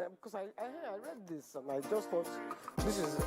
Because I read this and I just thought this is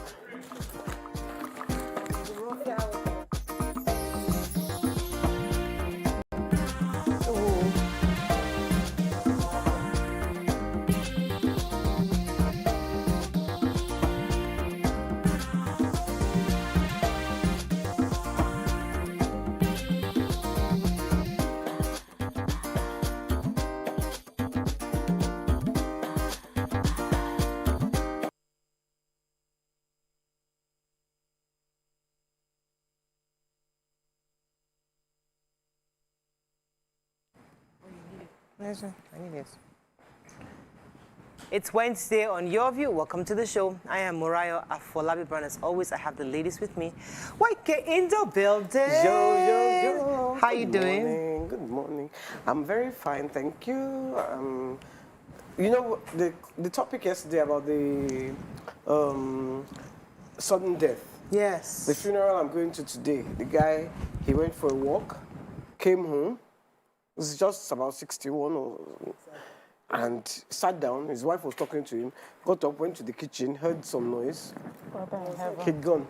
I need it. It's Wednesday on Your View. Welcome to the show. I am Morayo Afolabi Brown. As always, I have the ladies with me. YK in the building. Yo. How you doing? Morning. Good morning. I'm very fine, thank you. You know, the topic yesterday about the sudden death. Yes. The funeral I'm going to today, the guy, he went for a walk, came home. It's just about 61 and sat down. His wife was talking to him, got up, went to the kitchen, heard some noise. He'd gone.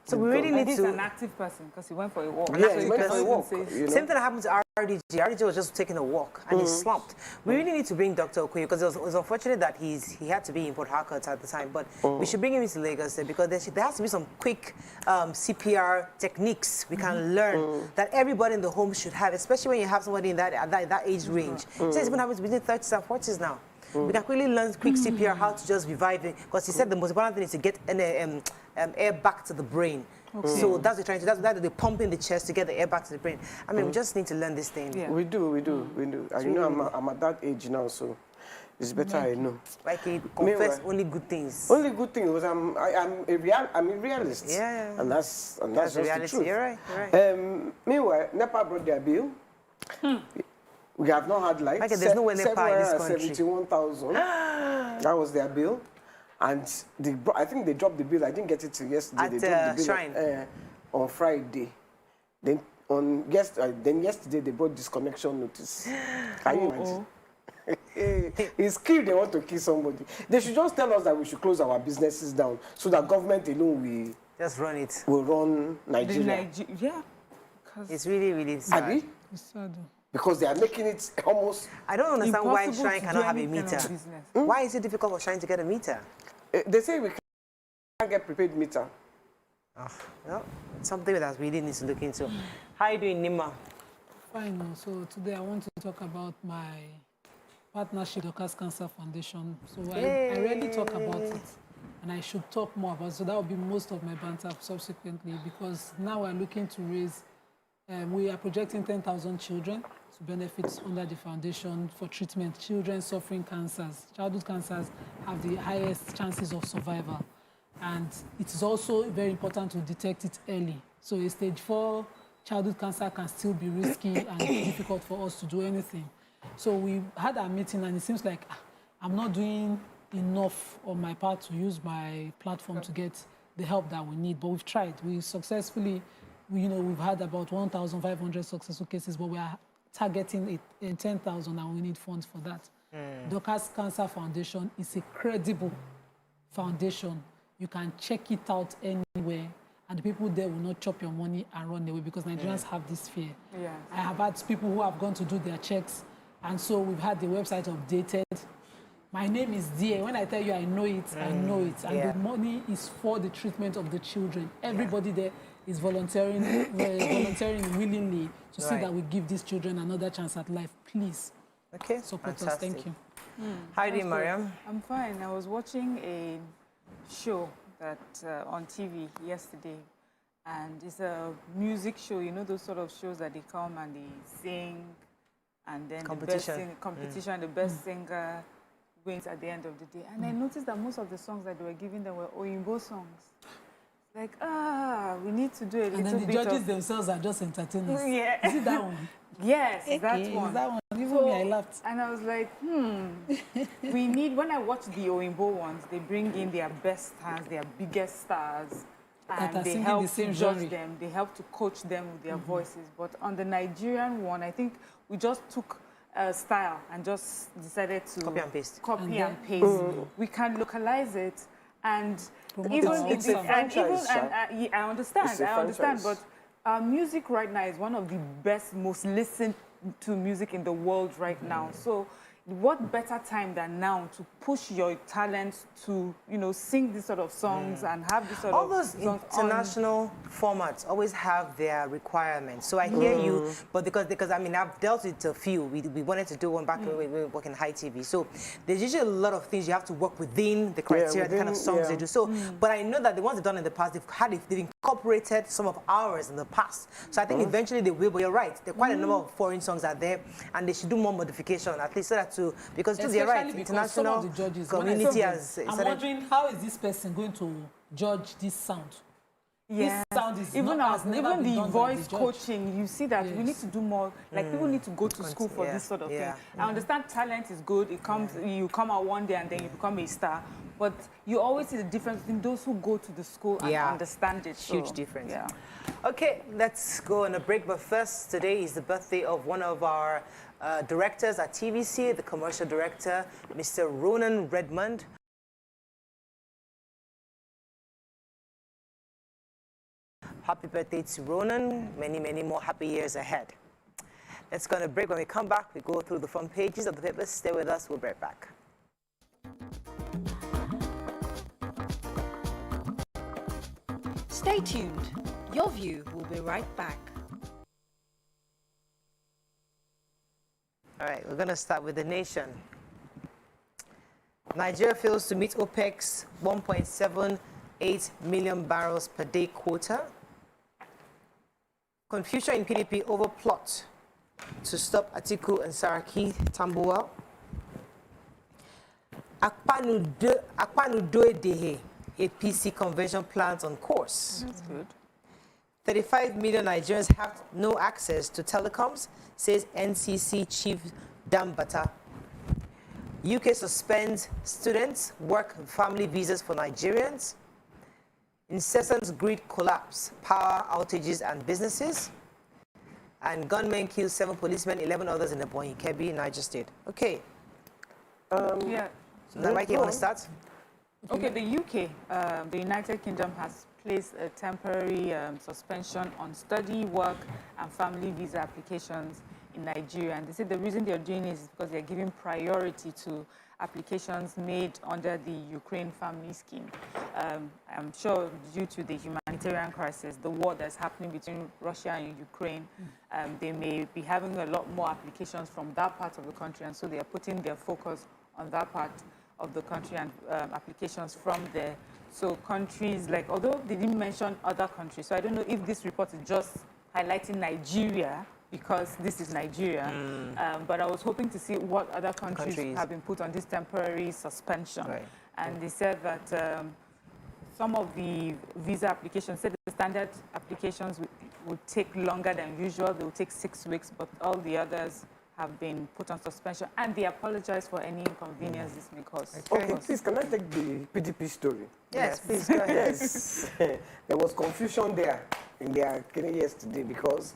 So we really need He's to... an active person because he went for a walk. Yeah, he went for a walk. Same thing that happened to RDG. RDG was just taking a walk and he slumped. We really need to bring Dr. Okoye because it was unfortunate that he had to be in Port Harcourt at the time, but we should bring him into Lagos because there has to be some quick CPR techniques we can learn that everybody in the home should have, especially when you have somebody in that age range. So it's been happening between 30s and 40s now. We can quickly learn quick CPR, how to just revive it, because he said the most important thing is to get air back to the brain. So that's what they're trying to do. That's they pump in the chest to get the air back to the brain. I mean, we just need to learn this thing. Yeah. We do. And you know, I'm at that age now, so it's better I know. Like confess only good things. Only good thing was I'm a realist. Yeah. And that's the just reality. the truth. You're right. Meanwhile, NEPA brought their bill. We have not had light. Okay, there's no way NEPA in this country. 71,000. That was their bill. And I think they dropped the bill. I didn't get it till yesterday. At they dropped the bill Shrine. on Friday. Then yesterday they brought disconnection notice. Can you imagine? It's killed. They want to kill somebody. They should just tell us that we should close our businesses down so that government alone just run it. Will run Nigeria. Yeah. It's really, really sad. Abi? It's sad. Because they are making it almost... I don't understand why impossible Shrine to cannot do have a any kind meter. of business. Why is it difficult for Shrine to get a meter? They say we can't get prepaid meter. Well, it's something that we really need to look into. How are you doing, Nima? Fine. So today I want to talk about my partnership with the Cancer Foundation. So I rarely talk about it, and I should talk more about it. So that will be most of my banter subsequently, because now we're looking to raise, we are projecting 10,000 children to benefit under the foundation for treatment. Children suffering cancers, childhood cancers, have the highest chances of survival. And it is also very important to detect it early. So a stage 4 childhood cancer can still be risky and difficult for us to do anything. So we had a meeting, and it seems like I'm not doing enough on my part to use my platform to get the help that we need. But we've tried. We successfully, we've had about 1,500 successful cases, but we are targeting 10,000, and we need funds for that. The Cancer Foundation is a credible foundation. You can check it out anywhere, and the people there will not chop your money and run away, because Nigerians have this fear. Yeah. I have had people who have gone to do their checks, and so we've had the website updated. My name is there. When I tell you I know it, I know it. And the money is for the treatment of the children. Everybody there is volunteering willingly to see that we give these children another chance at life. Please support us. Thank you. How are you doing, Mariam? I'm fine. I was watching a show that on TV yesterday, and it's a music show. You know those sort of shows that they come and they sing, and then the best singer wins at the end of the day. And I noticed that most of the songs that they were giving them were Oyinbo songs. Like, we need to do a little bit. And then the judges themselves are just entertainers. Yeah. Is it that one? Yes, Okay, that one. Is that one? Even me, I laughed. And I was like, we need, when I watch the Oyinbo ones, they bring in their best stars, their biggest stars, and they help to judge them. They help to coach them with their voices. But on the Nigerian one, I think we just took style and just decided to Copy and paste. Copy and paste. We can localize it, and even it's a franchise, yeah, I understand, It's a franchise. but music right now is one of the best, most listened to music in the world right now. So what better time than now to push your talent to, you know, sing these sort of songs and have this sort All of those songs international formats always have their requirements. So I hear you, but because I mean, I've dealt with a few. We wanted to do one back when we were working high TV. So there's usually a lot of things you have to work within the criteria, the kind of songs they do. So, but I know that the ones they've done in the past, they've incorporated some of ours in the past. So I think eventually they will, but you're right. There are quite a number of foreign songs out there, and they should do more modification, at least so that to, because you're right, Especially because some international of the judges, community when I has saw them, I'm started. wondering how is this person going to judge this sound? Yes. This sound is even not, has never been the done by voice the judge. coaching, you see that we need to do more. Like people need to go to school for this sort of thing. I understand talent is good. It comes, you come out one day and then you become a star. But you always see the difference between those who go to the school and understand it. So, Huge difference. Yeah. Okay, let's go on a break. But first, today is the birthday of one of our directors at TVC, the commercial director, Mr. Ronan Redmond. Happy birthday to Ronan. Many, many more happy years ahead. Let's go on a break. When we come back, we go through the front pages of the papers. Stay with us. We'll be right back. Stay tuned. Your View will be right back. All right, we're going to start with the nation. Nigeria fails to meet OPEC's 1.78 million barrels per day quota. Confusion in PDP over plot to stop Atiku and Saraki Tambuwal. Akpanudoedehe, APC convention plans on course. That's good. 35 million Nigerians have no access to telecoms, says NCC Chief Dambata. UK suspends students' work and family visas for Nigerians. Incessant grid collapse, power outages and businesses. And gunmen kill 7 policemen, 11 others in the Bonny Kebbi, Niger State. Okay. Yeah. So now, Mike, you want to start? Okay, the UK, the United Kingdom has placed a temporary suspension on study, work, and family visa applications in Nigeria. And they said the reason they're doing it is because they're giving priority to applications made under the Ukraine Family Scheme. I'm sure due to the humanitarian crisis, the war that's happening between Russia and Ukraine, they may be having a lot more applications from that part of the country, and so they are putting their focus on that part of the country and applications from there. So countries like, although they didn't mention other countries, so I don't know if this report is just highlighting Nigeria because this is Nigeria, but I was hoping to see what other countries have been put on this temporary suspension. Right. And they said that some of the visa applications, said the standard applications would take longer than usual. They will take 6 weeks, but all the others have been put on suspension, and they apologize for any inconvenience this may cause. Okay, please, can I take the PDP story? Yes, please, go ahead. Yes. There was confusion there in their meeting yesterday because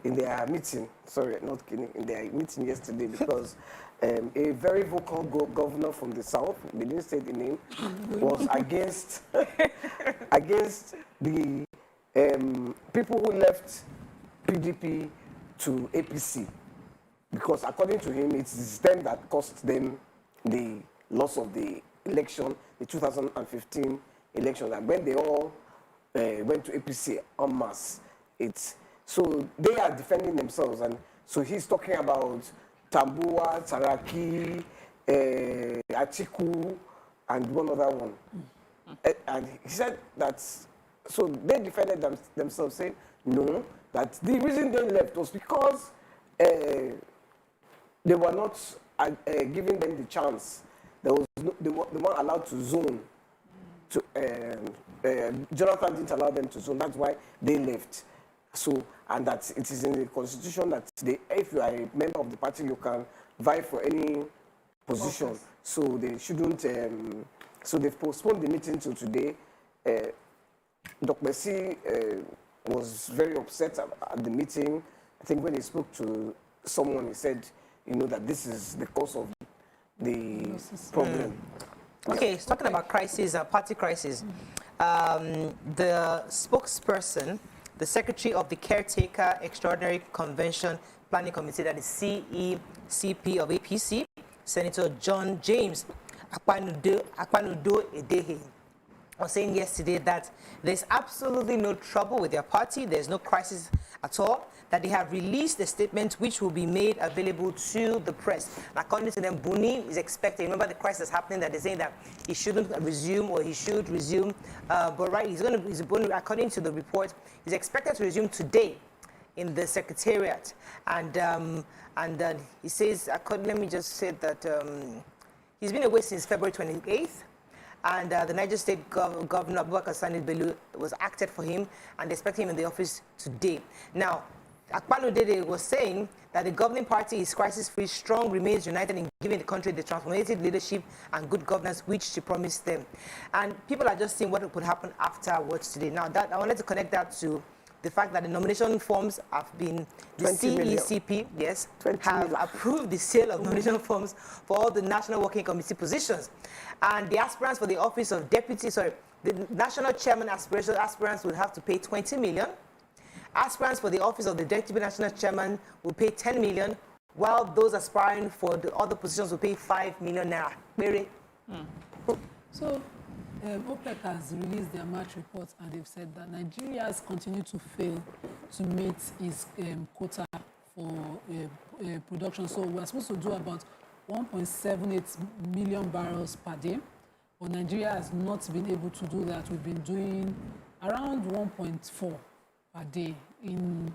in their meeting, sorry, not kidding, in their meeting yesterday because a very vocal governor from the south, they didn't say the name, was against the people who left PDP to APC. Because according to him, it's them that cost them the loss of the election, the 2015 election. And when they all went to APC en masse, so they are defending themselves. And so he's talking about Tambuwal, Saraki, Atiku, and one other one. And he said that, so they defended themselves, saying, no, that the reason they left was because they were not giving them the chance. They weren't allowed to zone. Jonathan didn't allow them to zone. That's why they left. So, and that it is in the constitution that if you are a member of the party, you can vie for any position. Okay. So they shouldn't. So they've postponed the meeting till today. Dr. Messi was very upset at the meeting. I think when he spoke to someone, he said you know, that this is the cause of the problem. Okay, so talking about crisis, party crisis, the spokesperson, the secretary of the Caretaker Extraordinary Convention Planning Committee, that is CECP of APC, Senator John James Akpanudo Edehe, was saying yesterday that there's absolutely no trouble with their party, there's no crisis at all, that they have released a statement which will be made available to the press. According to them, Buni is expecting, remember the crisis happening, that they're saying that he shouldn't resume or he should resume, but right, according to the report, he's expected to resume today in the secretariat. And he says, let me just say that he's been away since February 28th. And the Niger State Governor Abubakar Sani Bello was acted for him, and they expect him in the office today. Now, Akpanu Dede was saying that the governing party is crisis-free, strong, remains united in giving the country the transformative leadership and good governance which she promised them. And people are just seeing what would happen afterwards today. Now, that I wanted to connect that to the fact that the nomination forms have been, the CECP, yes, have approved the sale of nomination forms for all the National Working Committee positions. And the aspirants for the office of the National Chairman aspirants will have to pay 20 million. Aspirants for the office of the Deputy National Chairman will pay 10 million, while those aspiring for the other positions will pay 5 million naira. Very. So, OPEC has released their March report, and they've said that Nigeria has continued to fail to meet its quota for production. So we're supposed to do about 1.78 million barrels per day, but Nigeria has not been able to do that. We've been doing around 1.4 per day. In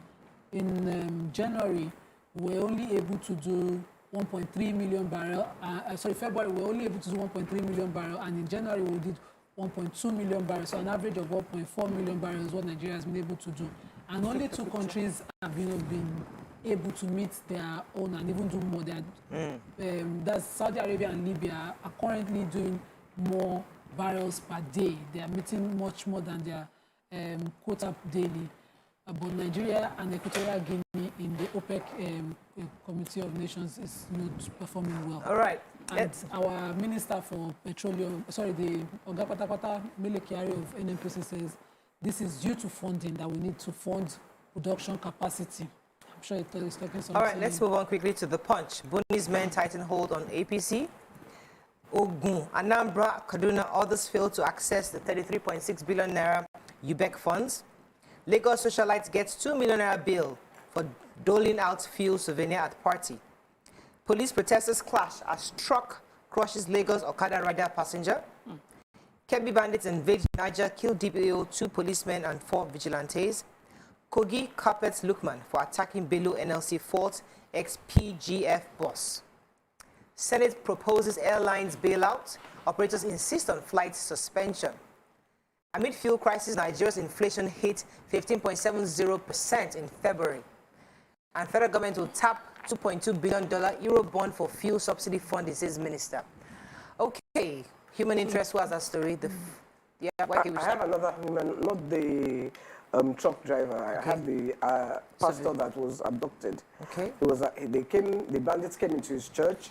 January, we're only able to do 1.3 million barrel. February, we're only able to do 1.3 million barrel, and in January, we did 1.2 million barrels. So an average of 1.4 million barrels is what Nigeria has been able to do. And only 2 countries have been able to meet their own and even do more. That's Saudi Arabia and Libya are currently doing more barrels per day. They are meeting much more than their quota daily. But Nigeria and Equatorial Guinea in the OPEC Committee of Nations is not performing well. All right. And our Minister for Petroleum, the Oga Patapata Mele Kyari of NNPC says this is due to funding, that we need to fund production capacity. I'm sure it's talking something. All right, let's move on quickly to the Punch. Buni's men tighten hold on APC. Ogun, Anambra, Kaduna, others fail to access the 33.6 billion naira UBEC funds. Lagos socialites gets 2 million naira bill for doling out fuel souvenir at party. Police protesters clash as truck crushes Lagos Okada rider passenger. Kebbi bandits invade Niger, kill DPO, 2 policemen and 4 vigilantes. Kogi carpets Lukman for attacking Bello NLC Fault ex-PGF boss. Senate proposes airlines bailout. Operators insist on flight suspension. Amid fuel crisis, Nigeria's inflation hit 15.70% in February. And federal government will tap $2.2 billion Euro bond for fuel subsidy funding, says minister. Okay, human interest was that story. I have another human, not the truck driver. I have the pastor that was abducted. Okay. It was the bandits came into his church,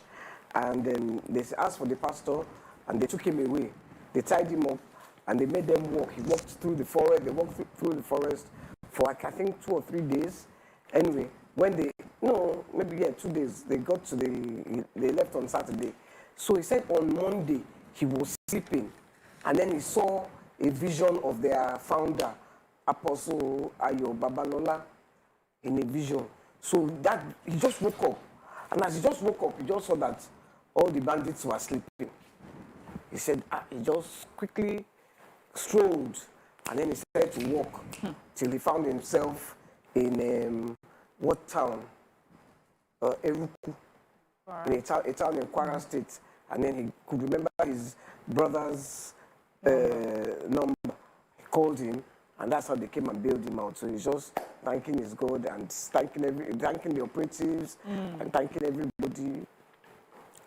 and then they asked for the pastor, and they took him away. They tied him up, and they made them walk. He walked through the forest. They walked through the forest for like, I think 2 or 3 days. Anyway, when 2 days, they got to they left on Saturday. So he said on Monday he was sleeping, and then he saw a vision of their founder, Apostle Ayo Babalola, in a vision. So that he just woke up, and as he just woke up, he just saw that all the bandits were sleeping. He said he just quickly strolled, and then he started to walk till he found himself in what town? Eruku, in a town in Kwara State, and then he could remember his brother's number. He called him, and that's how they came and bailed him out. So he's just thanking his God and thanking the operatives and thanking everybody.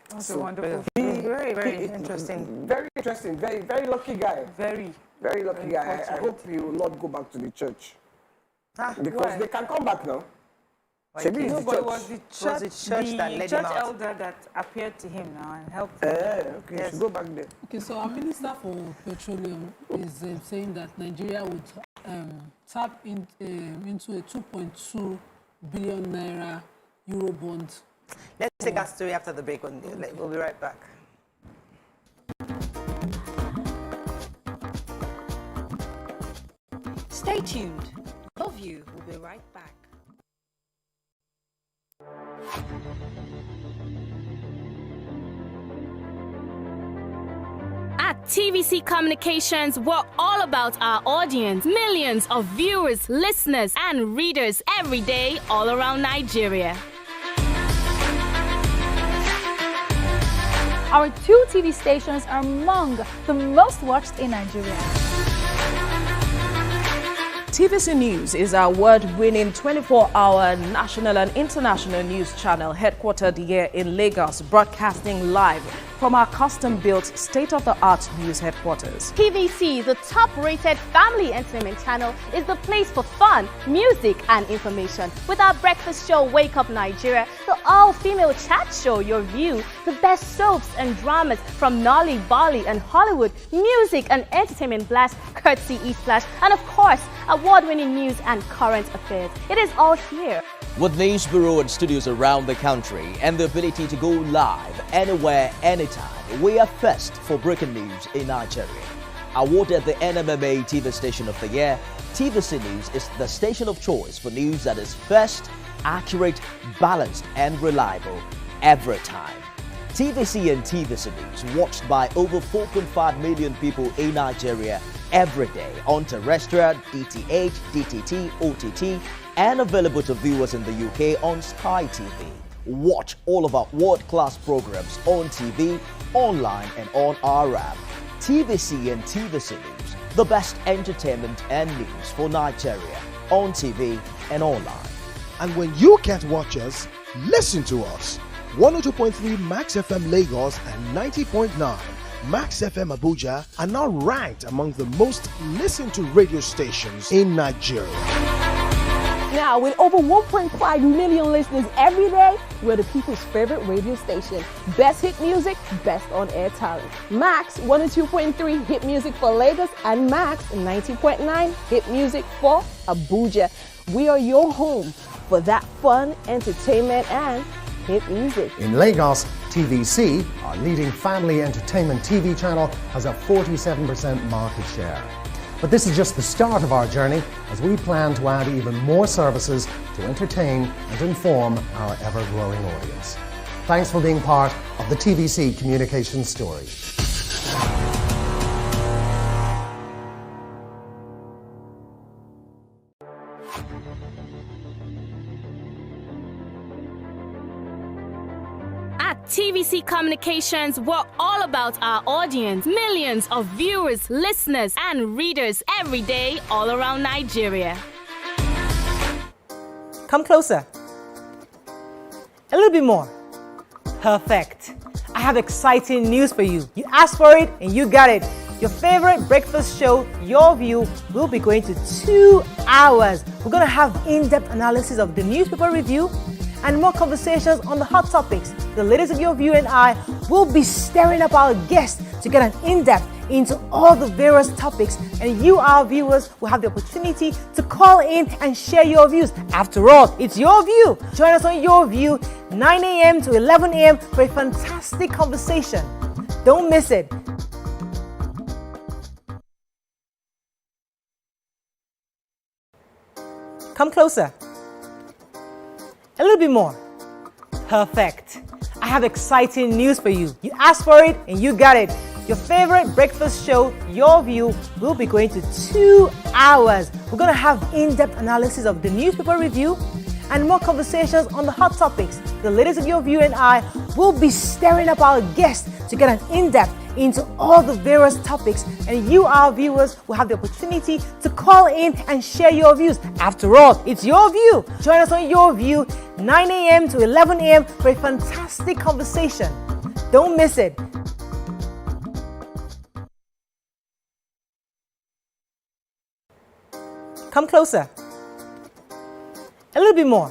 That's a wonderful. Very, very interesting. Very interesting. Very, very lucky guy. Very lucky guy. I hope he will not go back to the church. Because why? they can come back now. Maybe case. it's No, the but it church. was the church, Was it church that led him out? elder that appeared to him now and helped him. Okay, you should go back there. Okay, so our Minister for Petroleum is saying that Nigeria would tap into a 2.2 billion naira Eurobond. Let's take that story after the break. We'll be right back. Stay tuned. Your View will be right back. At TVC Communications, we're all about our audience. Millions of viewers, listeners, and readers every day all around Nigeria. Our 2 TV stations are among the most watched in Nigeria. TVC News is our award-winning 24-hour national and international news channel headquartered here in Lagos, broadcasting live from our custom-built state-of-the-art news headquarters. TVC, the top-rated family entertainment channel, is the place for fun, music, and information. With our breakfast show, Wake Up Nigeria, the all-female chat show, Your View, the best soaps and dramas from Nolly, Bali, and Hollywood, music and entertainment blast, courtesy E-Splash, and of course, award-winning news and current affairs. It is all here. With news bureau and studios around the country and the ability to go live anywhere, anytime, we are first for breaking news in Nigeria. Awarded the NMMA TV Station of the Year, TVC News is the station of choice for news that is first, accurate, balanced, and reliable every time. TVC and TVC News watched by over 4.5 million people in Nigeria every day on terrestrial, DTH, DTT, OTT, and available to viewers in the UK on Sky TV. Watch all of our world-class programs on TV, online, and on our app. TVC and TVC News, the best entertainment and news for Nigeria on TV and online. And when you can't watch us, listen to us. 102.3 Max FM Lagos and 90.9 Max FM Abuja are now ranked among the most listened to radio stations in Nigeria. Now, with over 1.5 million listeners every day, we're the people's favorite radio station. Best hit music, best on-air talent. Max 102.3 hit music for Lagos and Max 90.9 hit music for Abuja. We are your home for that fun, entertainment, and hit music. In Lagos, TVC, our leading family entertainment TV channel, has a 47% market share. But this is just the start of our journey as we plan to add even more services to entertain and inform our ever-growing audience. Thanks for being part of the TVC communication story. At TVC Communications, we're all about our audience. Millions of viewers, listeners, and readers every day all around Nigeria. Come closer. A little bit more. Perfect. I have exciting news for you. You asked for it and you got it. Your favorite breakfast show, Your View, will be going to 2 hours. We're going to have in-depth analysis of the newspaper review and more conversations on the hot topics. The ladies of Your View and I will be stirring up our guests to get an in-depth into all the various topics, and you, our viewers, will have the opportunity to call in and share your views. After all, it's Your View. Join us on Your View, 9 a.m. to 11 a.m. for a fantastic conversation. Don't miss it. Come closer. A little bit more. Perfect. I have exciting news for you. You asked for it and you got it. Your favorite breakfast show, Your View, will be going to 2 hours. We're going to have in-depth analysis of the newspaper review and more conversations on the hot topics. The ladies of Your View and I will be stirring up our guests to get an in-depth into all the various topics, and you, our viewers, will have the opportunity to call in and share your views. After all, it's Your View. Join us on Your View, 9 a.m. to 11 a.m. for a fantastic conversation. Don't miss it. Come closer. A little bit more.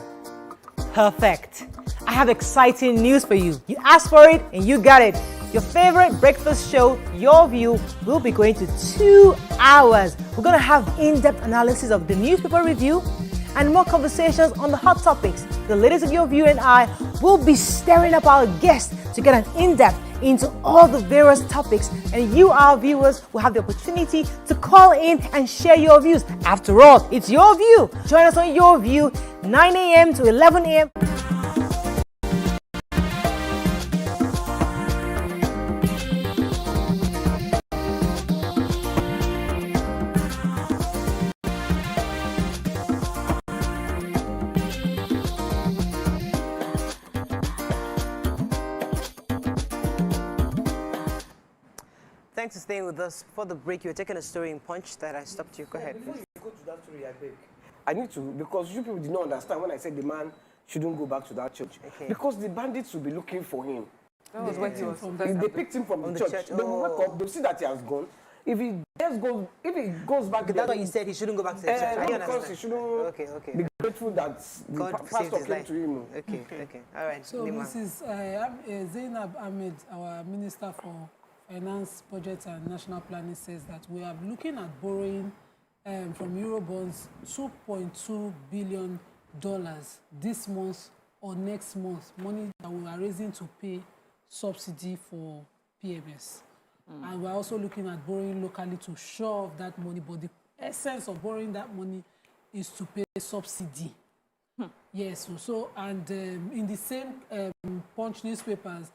Perfect. I have exciting news for you. You asked for it and you got it. Your favorite breakfast show, Your View, will be going to 2 hours. We're going to have in-depth analysis of the newspaper review and more conversations on the hot topics. The ladies of Your View and I will be stirring up our guests to get an in-depth into all the various topics, and you, our viewers, will have the opportunity to call in and share your views. After all, it's Your View. Join us on Your View, 9 a.m. to 11 a.m. Thanks for staying with us. For the break, you were taking a story in Punch that I stopped you. Go ahead. Before you go to that story, I beg. I need to, because you people did not understand when I said the man shouldn't go back to that church. Okay. Because the bandits will be looking for him. That was what he was. They picked him from the church. They will wake up, they'll see that he has gone. If he goes back, that's what you said. He shouldn't go back to the church. I because he shouldn't be grateful that the pastor came to him. Okay. All right. So, Mrs. Zainab Ahmed, our Minister for Finance, Budget and National Planning, says that we are looking at borrowing from Eurobonds $2.2 billion this month or next month, money that we are raising to pay subsidy for PMS. And we're also looking at borrowing locally to shore off that money, but the essence of borrowing that money is to pay subsidy. Yes, and in the same Punch newspapers,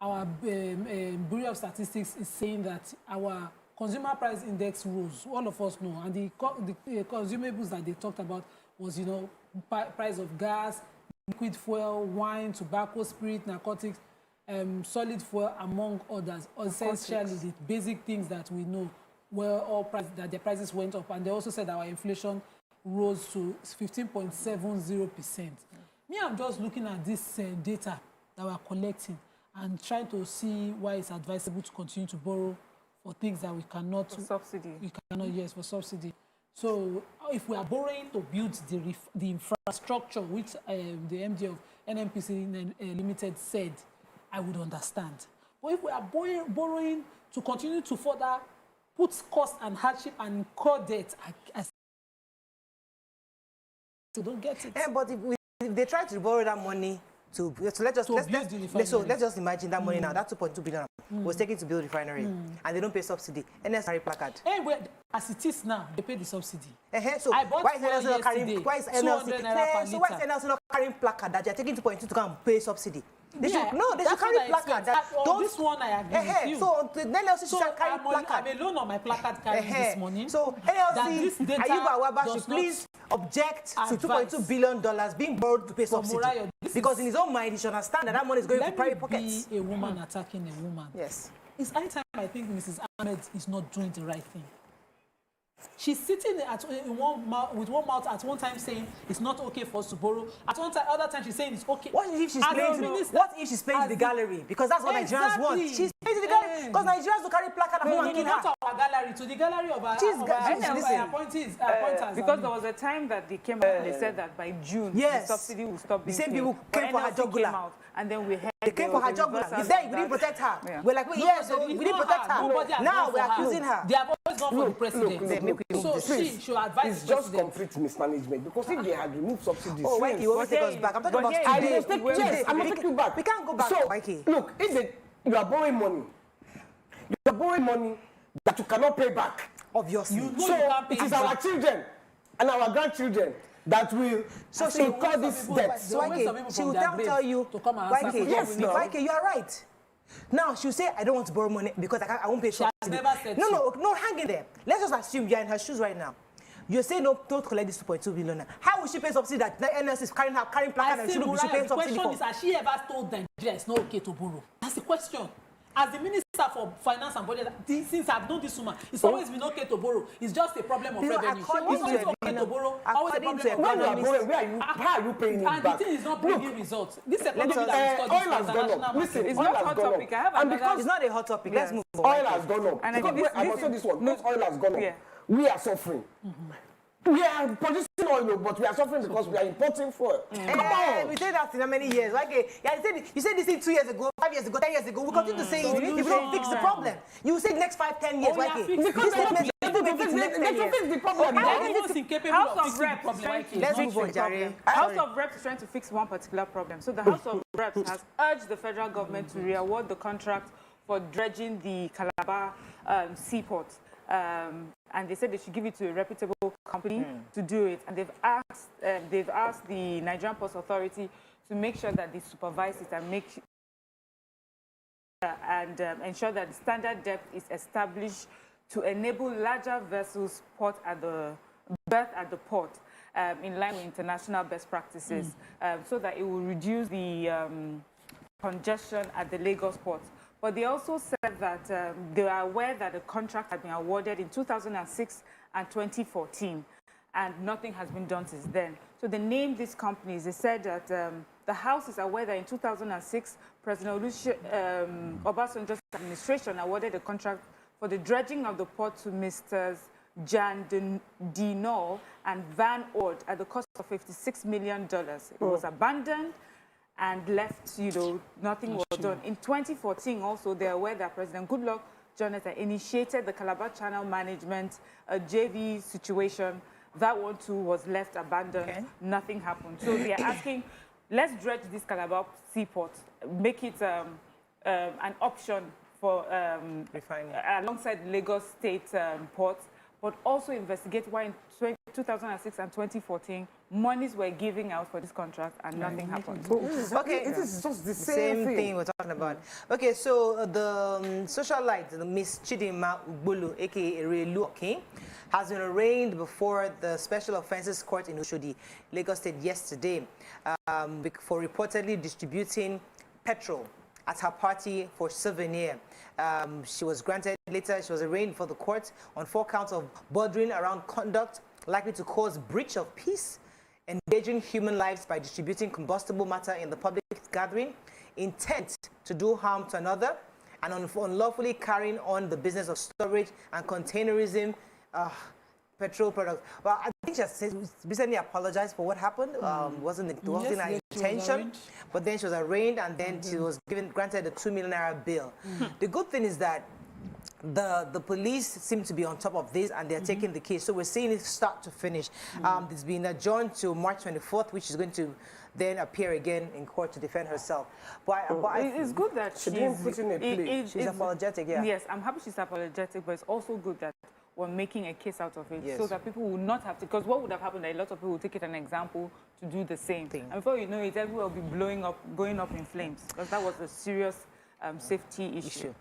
our Bureau of Statistics is saying that our consumer price index rose. All of us know, and the consumables that they talked about was, price of gas, liquid fuel, wine, tobacco, spirit, narcotics, solid fuel, among others. Essentially, the basic things that we know were all that the prices went up, and they also said our inflation rose to 15.70%. Me, I'm just looking at this data that we're collecting and trying to see why it's advisable to continue to borrow for things that we cannot... For subsidy. We cannot, yes, for subsidy. So if we are borrowing to build the infrastructure, which the MD of NNPC Limited said, I would understand. But if we are borrowing to continue to further put cost and hardship and incur debt, I don't get it. Yeah, but if they try to borrow that money, let's just imagine that money now, that 2.2 billion was taken to build refinery, and they don't pay subsidy. NS carry placard. Anyway, as it is now, they pay the subsidy. So I bought why is NS not carrying? Why is NS not carrying placard that you're taking 2.2 to come pay subsidy? They should carry placard. This one I agree with you. So the NLC should carry placard. I'm alone on my placard carrying this morning. So NLC, Ayuba Waba should please object to $2.2 billion being borrowed to pay subsidy. Because in his own mind, he should understand that money is going to private pockets. Be a woman attacking a woman. Yes. It's high time I think Mrs. Ahmed is not doing the right thing. She's sitting with one mouth at one time saying it's not okay for us to borrow. At one time, other time she's saying it's okay. What if she's playing to the gallery? Because that's what Nigerians want. She's playing to the gallery because Nigerians will carry placard at home and kill her. Not our gallery, to the gallery of our appointees. Because there was a time that they came out and they said that by June the subsidy will stop being paid. The same people came for her jugular. And then we had they came for her jugular. He said we didn't protect her. Yeah. We're like, we didn't protect her. Now we're accusing her. They have always gone for the president. So she should advise it's just complete mismanagement, because if they had removed subsidies... Oh, wait, you always take us back. I'm talking about today. Yes, I'm going to take you back. We can't go back, so, look, if you are borrowing money that you cannot pay back. Obviously. It is our children and our grandchildren that will incur this debt. So she will tell you, YK, you are right. Now she'll say, I don't want to borrow money because I won't pay subsidy. No, hang in there. Let's just assume you're in her shoes right now. You're saying no, don't collect this 2.2 billion. How will she pay subsidy that NS is carrying placard and she will be paying subsidy for? The question is, has she ever told Nigeria it's not okay to borrow? That's the question. As the Minister for Finance and Budget, since I've known this woman, it's always been okay to borrow. It's just a problem of revenue. It's always okay to borrow. Always a problem of revenue. How are you paying it back? And the thing is not bringing results. This economy that we oil has gone up. Listen, it's not a hot topic. And because it's not a hot topic, let's move on. Oil has gone up. And I must say this one. Because oil has gone up, we are suffering. We are producing oil, but we are suffering because we are importing fuel. Come on. We said that in how many years? Okay, yeah, you said this thing 2 years ago, 5 years ago, 10 years ago. We continue to say it. You don't fix the problem. You say next 5, 10 years. Because they fix the problem. Let's move on, Jerry. House of Reps is trying to fix one particular problem. So the House of Reps has urged the federal government to re-award the contract for dredging the Calabar seaport. And they said they should give it to a reputable company to do it. And they've asked the Nigerian Ports Authority to make sure that they supervise it and ensure that the standard depth is established to enable larger vessels berth at the port in line with international best practices, so that it will reduce the congestion at the Lagos port. But they also said that they are aware that the contract had been awarded in 2006 and 2014, and nothing has been done since then. So they named these companies. They said that the House is aware that in 2006, President Obasanjo's administration awarded a contract for the dredging of the port to Mr. Jan Dino and Van Ord at the cost of $56 million. It was abandoned and left, nothing was done. In 2014, also, they are aware that President Goodluck Jonathan initiated the Calabar Channel Management JV situation. That one, too, was left abandoned. Nothing happened. So they are asking, let's dredge this Calabar seaport, make it an option for refining alongside Lagos State ports, but also investigate why in 2006 and 2014, monies were giving out for this contract and nothing happened. Okay, it is just the same thing we're talking about. Okay, so the socialite, Miss Chidinma Ugbulu, aka Erelu Okin, has been arraigned before the Special Offences Court in Oshodi, Lagos State, yesterday for reportedly distributing petrol at her party for souvenir. She was arraigned for the court on 4 counts of bordering around conduct likely to cause breach of peace, endangering human lives by distributing combustible matter in the public gathering, intent to do harm to another, and unlawfully carrying on the business of storage and containerism petrol products. Well, I think she has recently apologized for what happened. It wasn't her intention, but then she was arraigned, and then she was granted a 2 million naira bail. The good thing is that the police seem to be on top of this, and they're taking the case. So we're seeing it start to finish. It's been adjourned to March 24th, which is going to then appear again in court to defend herself. But it's good that she's apologetic. Yeah. Yes, I'm happy she's apologetic, but it's also good that we're making a case out of it, so that people will not have to. Because what would have happened? A lot of people will take it an example to do the same thing, and before you know it, everywhere will be blowing up, going up in flames, because that was a serious safety issue.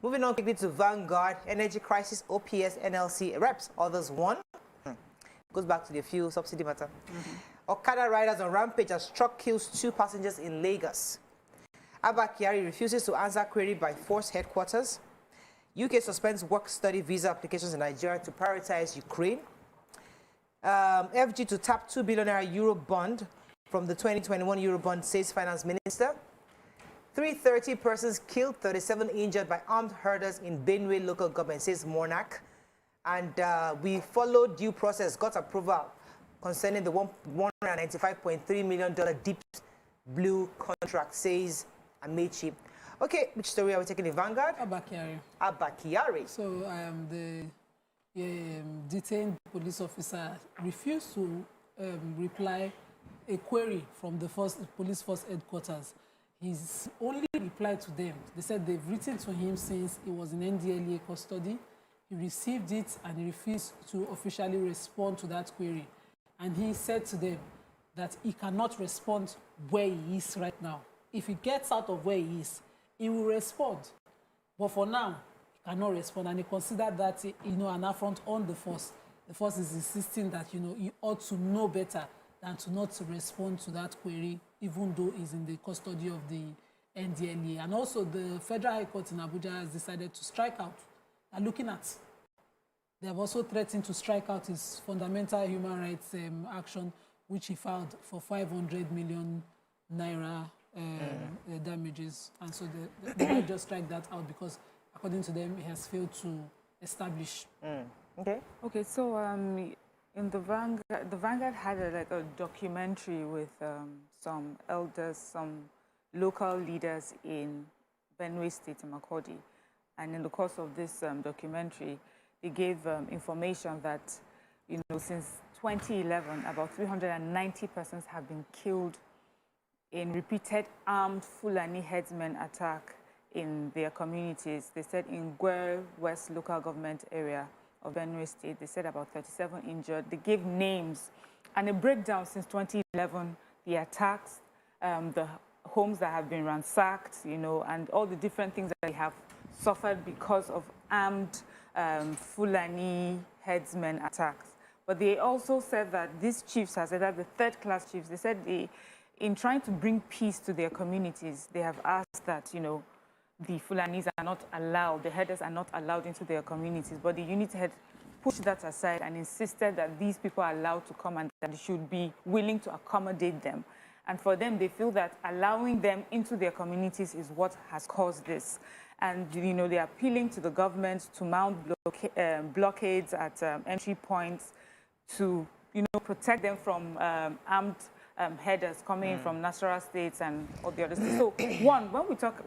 Moving on quickly to Vanguard, energy crisis, OPS, NLC, reps, others won. Goes back to the fuel subsidy matter. Okada riders on rampage as truck kills 2 passengers in Lagos. Abba Kyari refuses to answer query by Force headquarters. UK suspends work-study visa applications in Nigeria to prioritize Ukraine. FG to tap €2 billion Euro bond from the 2021 Euro bond, says Finance Minister. 330 persons killed, 37 injured by armed herders in Benue local government, says Monarch. And we followed due process, got approval concerning the $195.3 million Deep Blue contract, says Amechi. Okay, which story are we taking in Vanguard? Abba Kyari. Abba Kyari. So the detained police officer refused to reply a query from the police force headquarters. He's only replied to them. They said they've written to him since he was in NDLEA custody. He received it and he refused to officially respond to that query. And he said to them that he cannot respond where he is right now. If he gets out of where he is, he will respond. But for now, he cannot respond. And he considered that, an affront on the force. The force is insisting that, he ought to know better than to not respond to that query, even though he's in the custody of the NDLEA. And also, the Federal High Court in Abuja has decided to strike out. They're looking at. They have also threatened to strike out his fundamental human rights action, which he filed for 500 million naira damages. And so they might just strike that out because, according to them, he has failed to establish Okay. Okay, so in the Vanguard had a documentary with some elders, some local leaders in Benue State in Makurdi. And in the course of this documentary, they gave information that, since 2011, about 390 persons have been killed in repeated armed Fulani headsmen attack in their communities. They said in Gwer West local government area of Benue State, they said about 37 injured. They gave names and a breakdown since 2011, the attacks, the homes that have been ransacked, and all the different things that they have suffered because of armed Fulani headsmen attacks. But they also said that these chiefs, as the third-class chiefs, they said in trying to bring peace to their communities, they have asked that, the Fulanis are not allowed, the headers are not allowed into their communities. But the unit head pushed that aside and insisted that these people are allowed to come and that they should be willing to accommodate them. And for them, they feel that allowing them into their communities is what has caused this. And, they're appealing to the government to mount blockades at entry points to, protect them from armed headers coming in from Nasarawa states and all the other states. So, when we talk,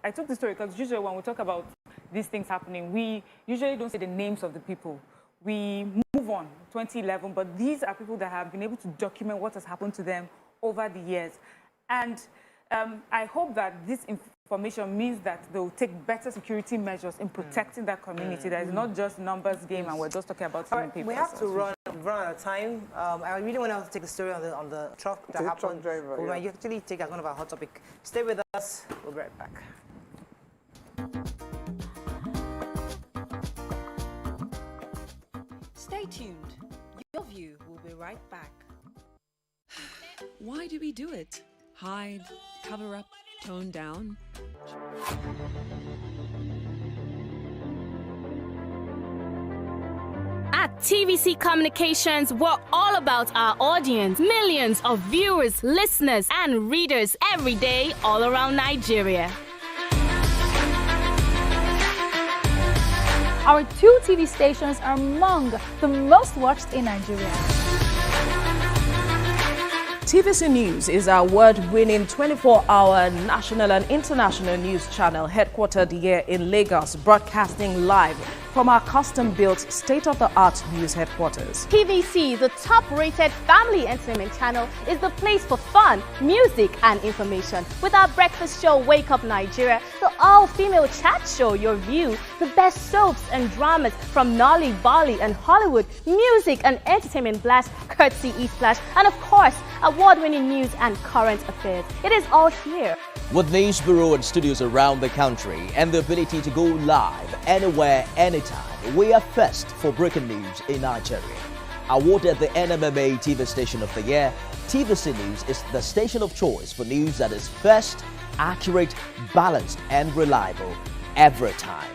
I took this story because usually when we talk about these things happening, we usually don't say the names of the people. We move on, 2011, but these are people that have been able to document what has happened to them over the years. And I hope that this information means that they'll take better security measures in protecting that community. That is not just numbers game and we're just talking about people. We have to run out of time. I really want to take a story on the truck that happened. Driver, but when you actually take one of our hot topic. Stay with us. We'll be right back. Stay tuned. Your View will be right back. Why do we do it? Hide, cover up, tone down? At TVC Communications, we're all about our audience. Millions of viewers, listeners, and readers every day all around Nigeria. Our 2 TV stations are among the most watched in Nigeria. TVC News is our award-winning 24-hour national and international news channel headquartered here in Lagos, broadcasting live from our custom-built state-of-the-art news headquarters. TVC, the top-rated family entertainment channel, is the place for fun, music, and information. With our breakfast show, Wake Up Nigeria, the all-female chat show, Your View, the best soaps and dramas from Nolly, Bolly, and Hollywood, music and entertainment blast, courtesy E-Splash, and of course, award-winning news and current affairs. It is all here. With news bureau and studios around the country and the ability to go live anywhere, anytime, we are first for breaking news in Nigeria. Awarded the NMMA TV Station of the Year, TVC News is the station of choice for news that is first, accurate, balanced, and reliable every time.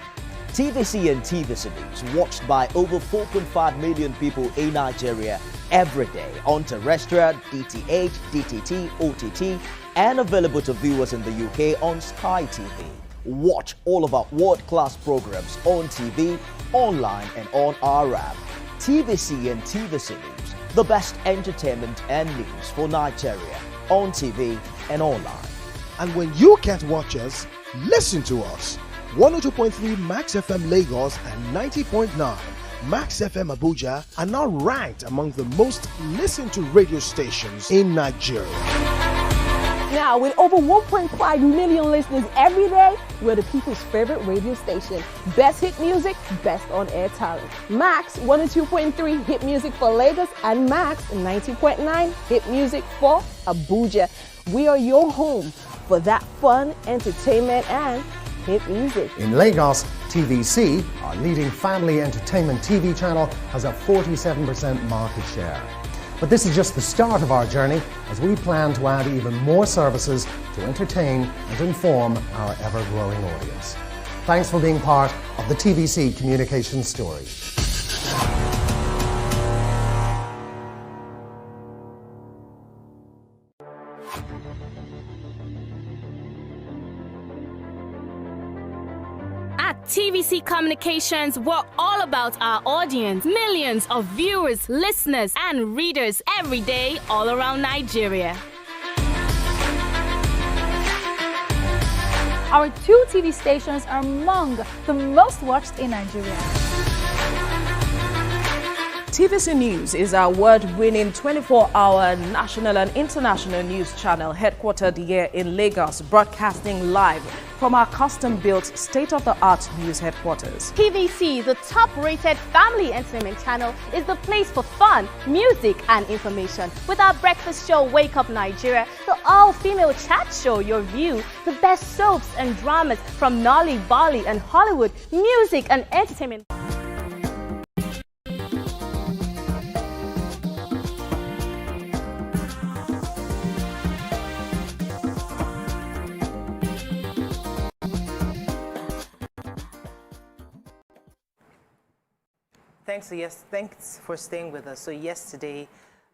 TVC and TVC News watched by over 4.5 million people in Nigeria every day on terrestrial, DTH, DTT, OTT, and available to viewers in the UK on Sky TV. Watch all of our world-class programs on TV, online, and on our app. TVC and TVC News, the best entertainment and news for Nigeria on TV and online. And when you can't watch us, listen to us. 102.3 Max FM Lagos and 90.9 Max FM Abuja are now ranked among the most listened to radio stations in Nigeria. Now, with over 1.5 million listeners every day, we're the people's favorite radio station. Best hit music, best on-air talent. Max 102.3 hit music for Lagos and Max 90.9 hit music for Abuja. We are your home for that fun, entertainment, and hit music. In Lagos, TVC, our leading family entertainment TV channel, has a 47% market share. But this is just the start of our journey as we plan to add even more services to entertain and inform our ever-growing audience. Thanks for being part of the TVC communication story. At At TVC Communications, we're all about our audience. Millions of viewers, listeners, and readers every day all around Nigeria. Our 2 TV stations are among the most watched in Nigeria. TVC News is our award-winning 24-hour national and international news channel headquartered here in Lagos, broadcasting live from our custom-built state-of-the-art news headquarters. TVC, the top-rated family entertainment channel, is the place for fun, music, and information. With our breakfast show, Wake Up Nigeria, the all-female chat show, Your View, the best soaps and dramas from Nolly, Bolly, and Hollywood, music and entertainment. Thanks for staying with us. So yesterday,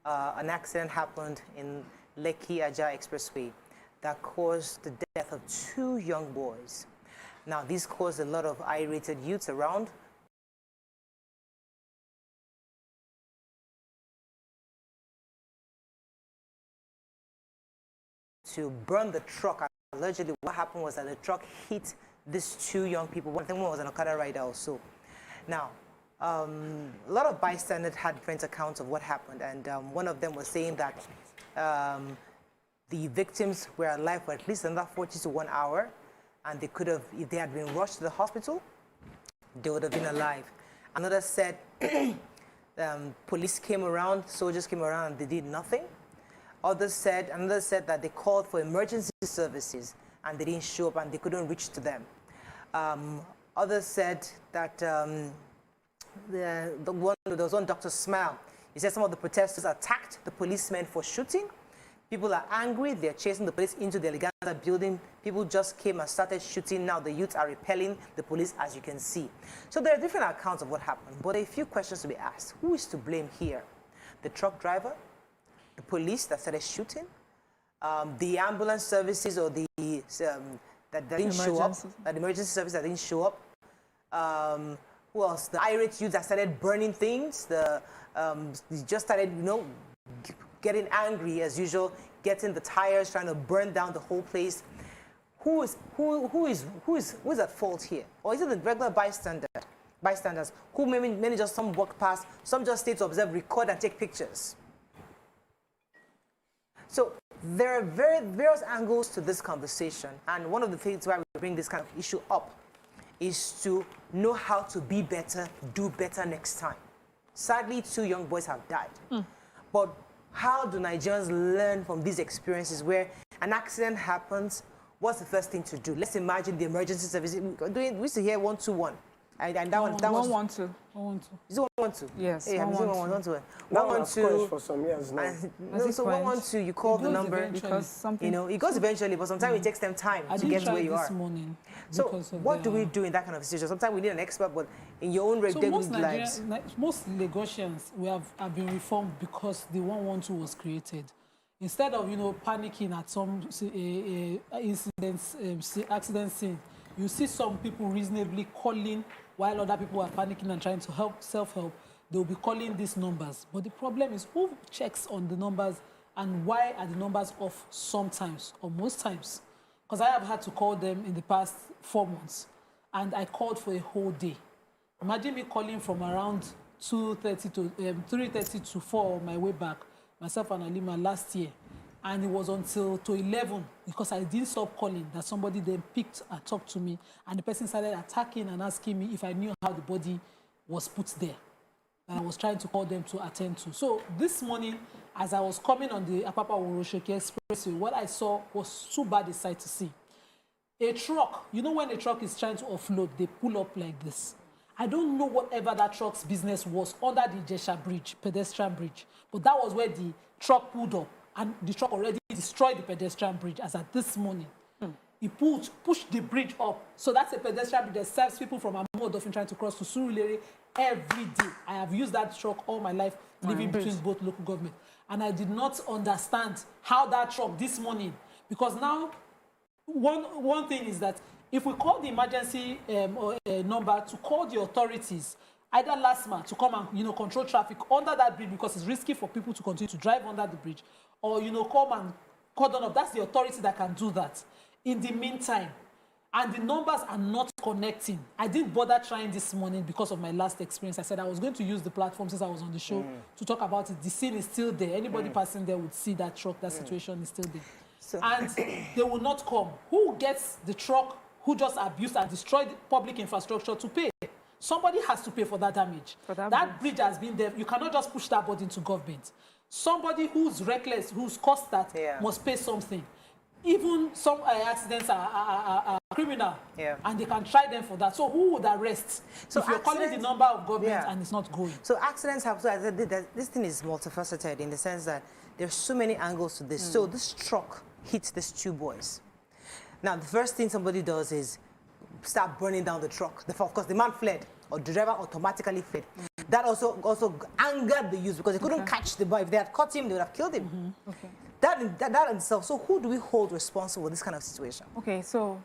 an accident happened in Lekki-Ajah Expressway that caused the death of 2 young boys. Now, this caused a lot of irritated youths around. To burn the truck. Allegedly, what happened was that the truck hit these 2 young people. One of them was an Okada rider also. Now, a lot of bystanders had different accounts of what happened, and one of them was saying that the victims were alive for at least another 40 to 1 hour, and they could have, if they had been rushed to the hospital, they would have been alive. Another said police came around, soldiers came around, and they did nothing. Another said that they called for emergency services, and they didn't show up, and they couldn't reach to them. Others said that there was one Dr. Smile. He said some of the protesters attacked the policemen for shooting. People are angry. They're chasing the police into the Eleganza building. People just came and started shooting. Now the youths are repelling the police, as you can see. So there are different accounts of what happened, but a few questions to be asked. Who is to blame here? The truck driver? The police that started shooting? The ambulance services or the that didn't show up? The emergency service that didn't show up? Who else? The irate youth that started burning things. They just started, getting angry as usual, getting the tires, trying to burn down the whole place. Who is at fault here? Or is it the regular bystanders who maybe just some walk past, some just stay to observe, record, and take pictures? So there are various angles to this conversation, and one of the things why we bring this kind of issue up is to know how to be better, do better next time. Sadly, 2 young boys have died. But how do Nigerians learn from these experiences where an accident happens? What's the first thing to do? Let's imagine the emergency service. We used to hear 121. And that one was 112. 112. Is it 112? Yes. Yeah, 112. 112 for some years now. No, so 112, you call the number because something. It goes eventually, but sometimes it takes them time to get to where you are. So what do we do in that kind of situation? Sometimes we need an expert, but in your own regular lives. Most Lagosians have been reformed because the 112 was created. Instead of panicking at some incidents, accident scene, you see some people reasonably calling while other people are panicking and trying to help, self-help. They'll be calling these numbers. But the problem is who checks on the numbers and why are the numbers off sometimes or most times? Because I have had to call them in the past 4 months, and I called for a whole day. Imagine me calling from around 2:30 to 3:30 to 4 on my way back, myself and Alima last year. And it was until to 11, because I didn't stop calling, that somebody then picked and talked to me, and the person started attacking and asking me if I knew how the body was put there. And I was trying to call them to attend to. So this morning, as I was coming on the Apapa-Orosheke Expressway, what I saw was too bad a sight to see. A truck, when a truck is trying to offload, they pull up like this. I don't know whatever that truck's business was under the Jesha Bridge, pedestrian bridge, but that was where the truck pulled up, and the truck already destroyed the pedestrian bridge as at this morning. He pushed the bridge up. So that's a pedestrian bridge that serves people from Amodofin trying to cross to Surulere every day. I have used that truck all my life, living between both local government. And I did not understand how that truck this morning, because now one thing is that If we call the emergency number to call the authorities, either LASMA to come and control traffic under that bridge because it's risky for people to continue to drive under the bridge, or come and cordon up, that's the authority that can do that. In the meantime, and the numbers are not connecting. I didn't bother trying this morning because of my last experience. I said I was going to use the platform since I was on the show to talk about it. The scene is still there. Anybody passing there would see that truck, that situation is still there. So, and they will not come. Who gets the truck who just abused and destroyed public infrastructure to pay? Somebody has to pay for that damage. That bridge has been there. You cannot just push that burden to government. Somebody who's reckless, who's caused that, must pay something. Even some accidents are criminal, and they can try them for that. So who would arrest? So if you're calling the number of government and it's not going. So accidents have, so this thing is multifaceted in the sense that there's so many angles to this. So this truck hits these two boys. Now, the first thing somebody does is start burning down the truck. Of course, the man fled, or the driver automatically fled. That also angered the youth because they couldn't catch the boy. If they had caught him, they would have killed him. That in itself. So who do we hold responsible for this kind of situation? Okay, so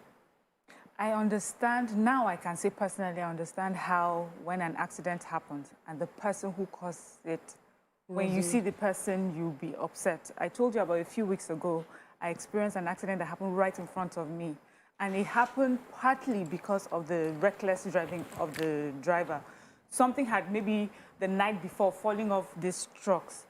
I understand, now I can say personally, I understand how when an accident happens and the person who caused it, when you see the person, you'll be upset. I told you about a few weeks ago, I experienced an accident that happened right in front of me. And it happened partly because of the reckless driving of the driver. Something had maybe the night before falling off these trucks.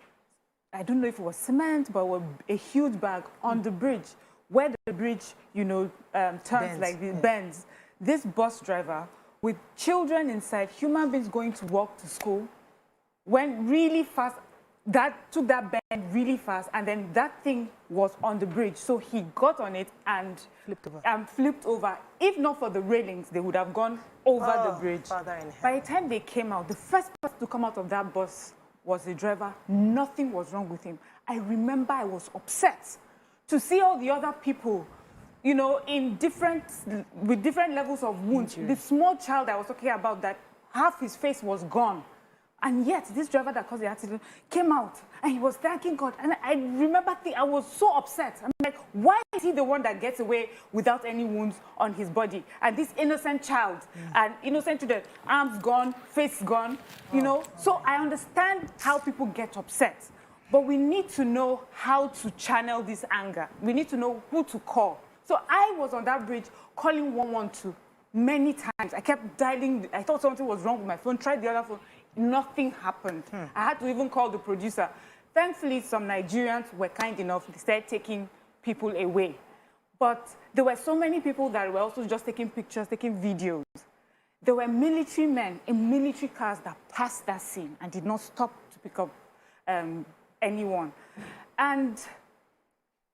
I don't know if it was cement, but it was a huge bag on the bridge. Where the bridge, turns like the bends. This bus driver, with children inside, human beings going to work, to school, went really fast. Took that bend really fast, and then that thing was on the bridge. So he got on it and flipped over. If not for the railings, they would have gone over the bridge. By the time they came out, the first person to come out of that bus was the driver. Nothing was wrong with him. I remember I was upset to see all the other people, with different levels of wounds. The small child I was talking about, that half his face was gone. And yet, this driver that caused the accident came out and he was thanking God. And I remember I was so upset. I'm like, why is he the one that gets away without any wounds on his body? And this innocent child, and innocent to the arms gone, face gone, So I understand how people get upset. But we need to know how to channel this anger. We need to know who to call. So I was on that bridge calling 112 many times. I kept dialing. I thought something was wrong with my phone, tried the other phone. Nothing happened. I had to even call the producer. Thankfully, some Nigerians were kind enough. They started taking people away. But there were so many people that were also just taking pictures, taking videos. There were military men in military cars that passed that scene and did not stop to pick up anyone. And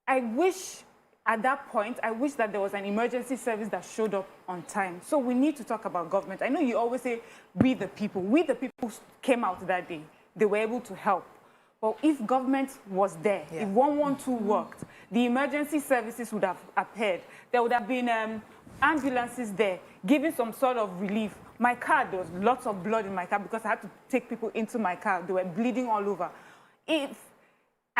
I wish, at that point, I wish that there was an emergency service that showed up on time. So we need to talk about government. I know you always say, we the people. We the people came out that day. They were able to help. But if government was there, if 112 worked, the emergency services would have appeared. There would have been ambulances there, giving some sort of relief. My car, there was lots of blood in my car because I had to take people into my car. They were bleeding all over.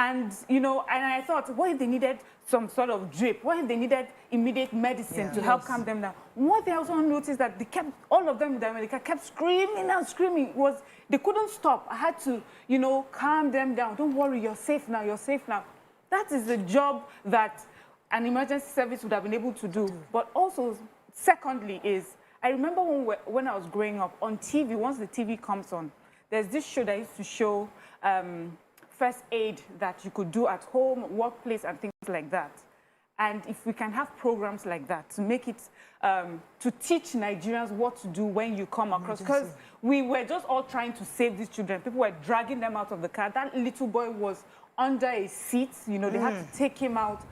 And I thought, what if they needed some sort of drip? What if they needed immediate medicine to help calm them down? One thing I also noticed that all of them in America kept screaming and screaming. They couldn't stop. I had to, calm them down. Don't worry, you're safe now, you're safe now. That is the job that an emergency service would have been able to do. But also, secondly, I remember when I was growing up, on TV, once the TV comes on, there's this show that used to show first aid that you could do at home, workplace, and things like that. And if we can have programs like that to make it, to teach Nigerians what to do when you come across, because we were just all trying to save these children. People were dragging them out of the car. That little boy was under a seat, they had to take him out.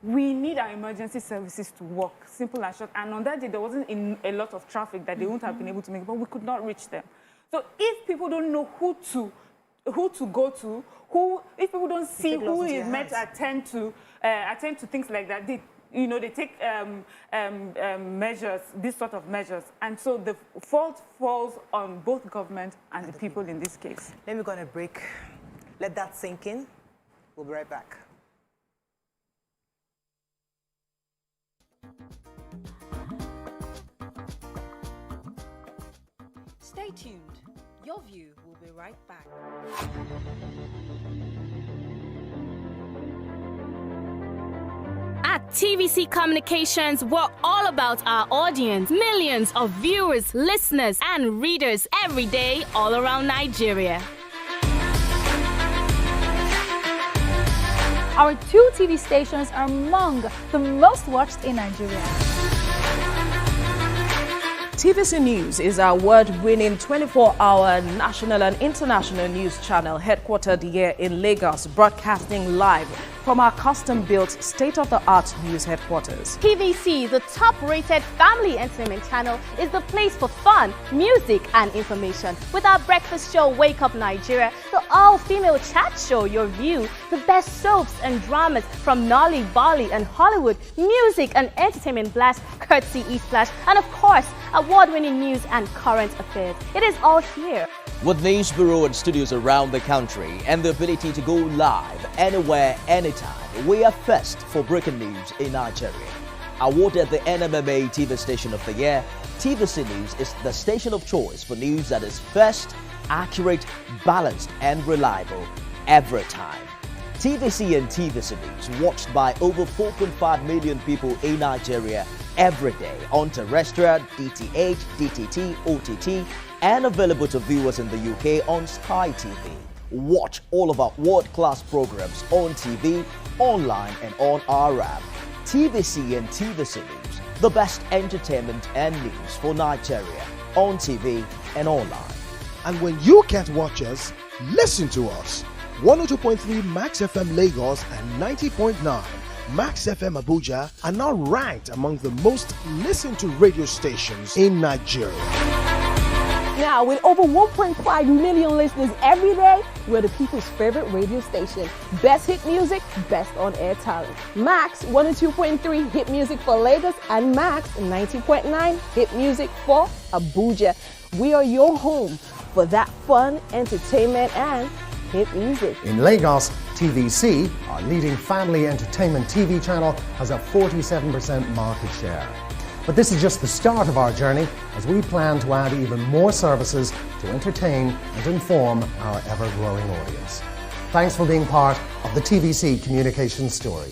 We need our emergency services to work, simple and short. And on that day, there wasn't a lot of traffic that they wouldn't have been able to make, but we could not reach them. So if people don't know who to go to, if people don't see who is meant to attend to things like that, they take measures, these sort of measures. And so the fault falls on both government and the people in this case. Let me go on a break. Let that sink in. We'll be right back. Stay tuned. Your View will be right back. At TVC Communications, we're all about our audience. Millions of viewers, listeners, and readers every day all around Nigeria. Our 2 TV stations are among the most watched in Nigeria. TVC News is our award-winning 24-hour national and international news channel headquartered here in Lagos, broadcasting live from our custom-built state-of-the-art news headquarters. TVC, the top-rated family entertainment channel, is the place for fun, music, and information. With our breakfast show, Wake Up Nigeria, the all-female chat show, Your View, the best soaps and dramas from Nolly, Bali, and Hollywood, music and entertainment blast, courtesy E-Splash, and of course, award-winning news and current affairs. It is all here. With news bureau and studios around the country and the ability to go live anywhere, anytime, we are first for breaking news in Nigeria. Awarded the NMMA TV Station of the Year, TVC News is the station of choice for news that is first, accurate, balanced, and reliable every time. TVC and TVC News watched by over 4.5 million people in Nigeria every day on terrestrial, DTH, DTT, OTT, and available to viewers in the UK on Sky TV. Watch all of our world-class programs on TV, online, and on our app. TVC and TVC News, the best entertainment and news for Nigeria on TV and online. And when you can't watch us, listen to us. 102.3 Max FM Lagos and 90.9 Max FM Abuja are now ranked among the most listened to radio stations in Nigeria. Now, with over 1.5 million listeners every day, we're the people's favorite radio station. Best hit music, best on-air talent. Max 102.3 hit music for Lagos and Max 90.9 hit music for Abuja. We are your home for that fun, entertainment, and hit music. In Lagos, TVC, our leading family entertainment TV channel, has a 47% market share. But this is just the start of our journey, as we plan to add even more services to entertain and inform our ever-growing audience. Thanks for being part of the TVC communication story.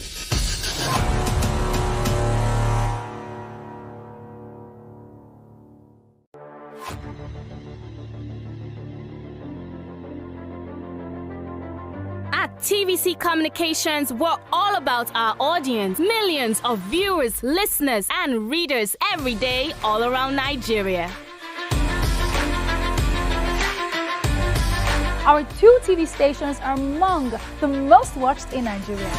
At TVC Communications, we're all about our audience. Millions of viewers, listeners, and readers every day all around Nigeria. Our 2 TV stations are among the most watched in Nigeria.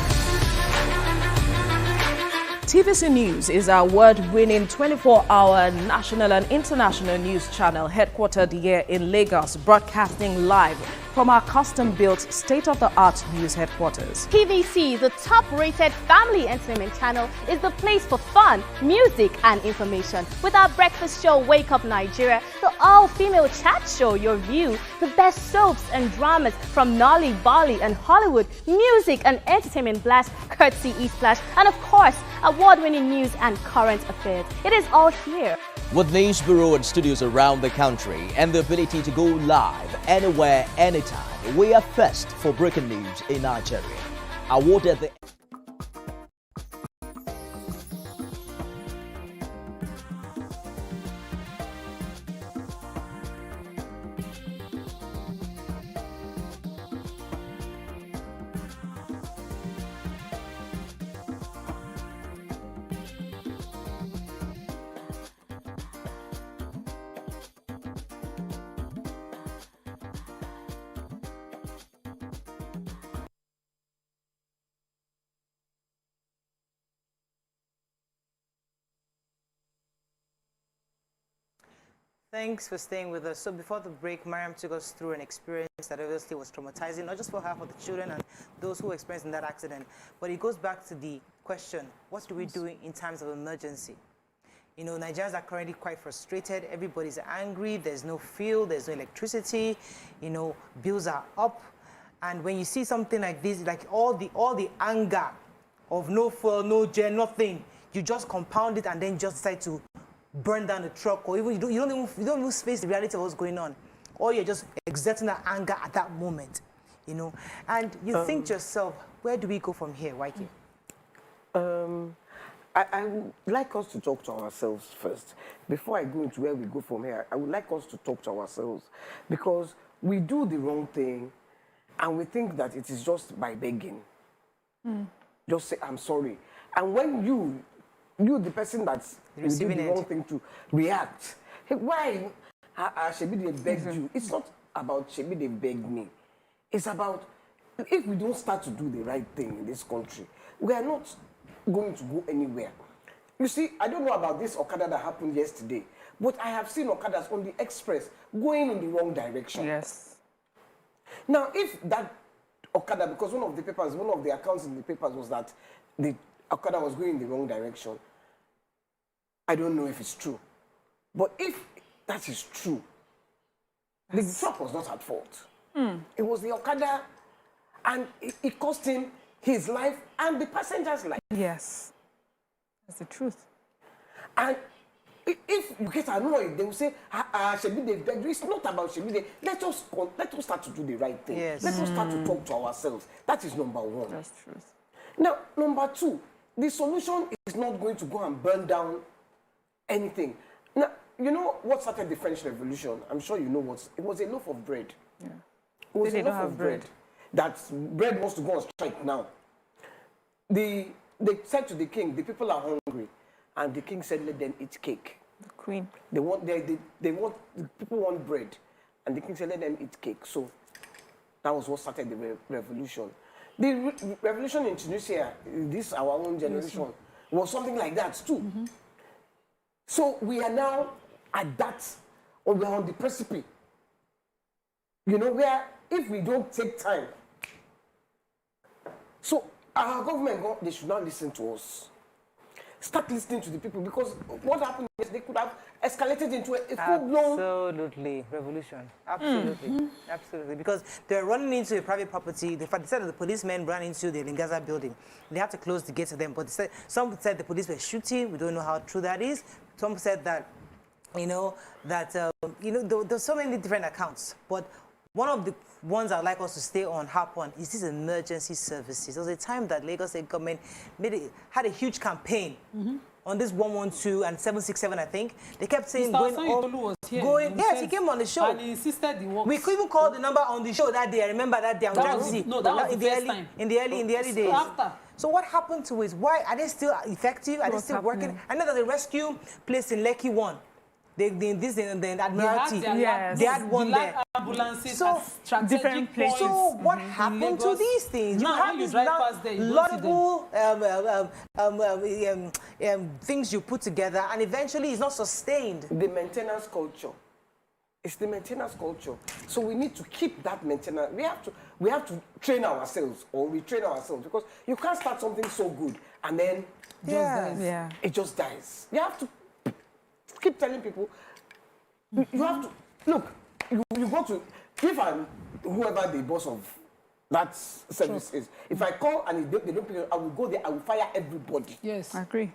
TVC News is our award-winning 24-hour national and international news channel headquartered here in Lagos, broadcasting live from our custom-built state-of-the-art news headquarters. TVC, the top-rated family entertainment channel, is the place for fun, music, and information. With our breakfast show, Wake Up Nigeria, the all-female chat show, Your View, the best soaps and dramas from Nolly, Bali, and Hollywood, music and entertainment blast, courtesy E-Splash, and of course, award-winning news and current affairs. It is all here. With news bureau and studios around the country and the ability to go live anywhere, anytime, we are first for breaking news in Nigeria. Awarded the Thanks for staying with us. So before the break, Mariam took us through an experience that obviously was traumatizing, not just for her, for the children and those who were experiencing that accident. But it goes back to the question, what do we do in times of emergency? You know, Nigerians are currently quite frustrated. Everybody's angry. There's no fuel. There's no electricity. You know, bills are up. And when you see something like this, like all the anger of no fuel, no gen, nothing, you just compound it and then just decide to burn down the truck, or even you don't even face the reality of what's going on, or you're just exerting that anger at that moment, you know. And you think to yourself, where do we go from here, YK? I would like us to talk to ourselves first. Before I go into where we go from here, I would like us to talk to ourselves, because we do the wrong thing and we think that it is just by begging. Just say, I'm sorry. And when you the person that's doing the wrong thing to react, hey, why Shebi they begged you? It's not about Shebi they begged me. It's about, if we don't start to do the right thing in this country, we are not going to go anywhere. You see, I don't know about this Okada that happened yesterday, but I have seen Okadas on the express going in the wrong direction. Yes. Now, if that Okada, because one of the accounts in the papers was that the Okada was going in the wrong direction, I don't know if it's true. But if that is true, the truck was not at fault. It was the Okada, and it cost him his life and the passenger's life. Yes. That's the truth. And if you get annoyed, they will say, Shebi they begged you. It's not about Shebi. Let us start to do the right thing. Yes. Let us start to talk to ourselves. That is number one. That's true. Now, number two, the solution is not going to go and burn down anything. Now, you know what started the French Revolution? I'm sure you know what. It was a loaf of bread. Yeah. It was They a don't loaf have of bread. That bread wants to go on strike now. They said to the king, the people are hungry. And the king said, let them eat cake. The queen. The people want bread. And the king said, let them eat cake. So that was what started the revolution. The revolution in Tunisia, this our own generation, was something like that too. So we are now at that, or we're on the precipice. You know, where if we don't take time, so our government, they should not listen to us. Start listening to the people, because what happened is they could have escalated into a full-blown... Absolutely. Revolution. Absolutely. Absolutely. Because they're running into a private property. They said that the policemen ran into the Lingaza building. They had to close the gates to them. But some said the police were shooting. We don't know how true that is. Some said that, there's so many different accounts. But one of the ones I'd like us to stay on, harp on, is this emergency services. There was a time that Lagos State government had a huge campaign on this 112 and 767, I think. They kept saying, yes, he came on the show. And he insisted he works. We could even call the number on the show that day. I remember that day. That was the first time. In the early days. After. So what happened to it? Why are they still effective? Are they still working? I know that the rescue place in Lekki won. The Admiralty, they had one there. Ambulances so different places. So what happened to these things? You have these laudable things you put together, and eventually it's not sustained. The maintenance culture. It's the maintenance culture. So we need to keep that maintenance. We have to train ourselves, or retrain ourselves, because you can't start something so good and then it just dies. You have to keep telling people, you have to, look, you go to, if I'm whoever the boss of that service is, if I call and they don't pick it, I will go there, I will fire everybody. Yes. I agree.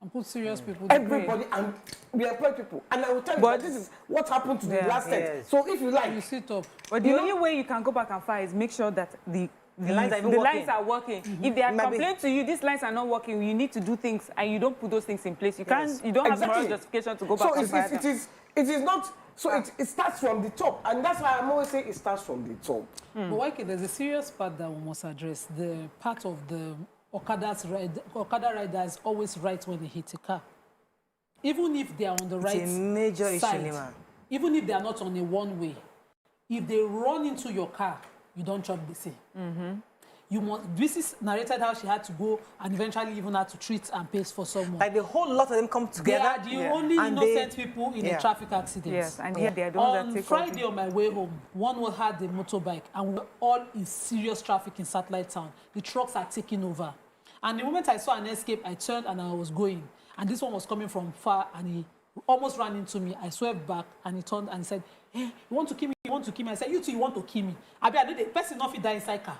And put serious people. Everybody, and we employ people. And I will tell you that this is what happened to the last set. So if you like, you sit up. But the only way you can go back and fire is make sure that the lines are working. If they are complaining to you, these lines are not working, you need to do things, and you don't put those things in place. You can't. You don't have moral justification to go back and fire them. It is not. So it starts from the top, and that's why I'm always saying it starts from the top. But okay, there's a serious part that we must address. The part of the Okada rider is always right when they hit a car, even if they are on the right side. It's a major issue, even if they are not on a one-way. If they run into your car, you don't chop the same. You must. This is narrated how she had to go and eventually even had to treat and pay for someone. Like the whole lot of them come together. They are the only innocent people in a traffic accident. Yes, and they are the ones that take Friday on my way home, one had a motorbike, and we were all in serious traffic in Satellite Town. The trucks are taking over. And the moment I saw an escape, I turned and I was going. And this one was coming from far, and he almost ran into me. I swerved back, and he turned and he said, "Hey, you want to kill me? You want to kill me?" I said, "You too, you want to kill me?" I know the person not fit die inside car.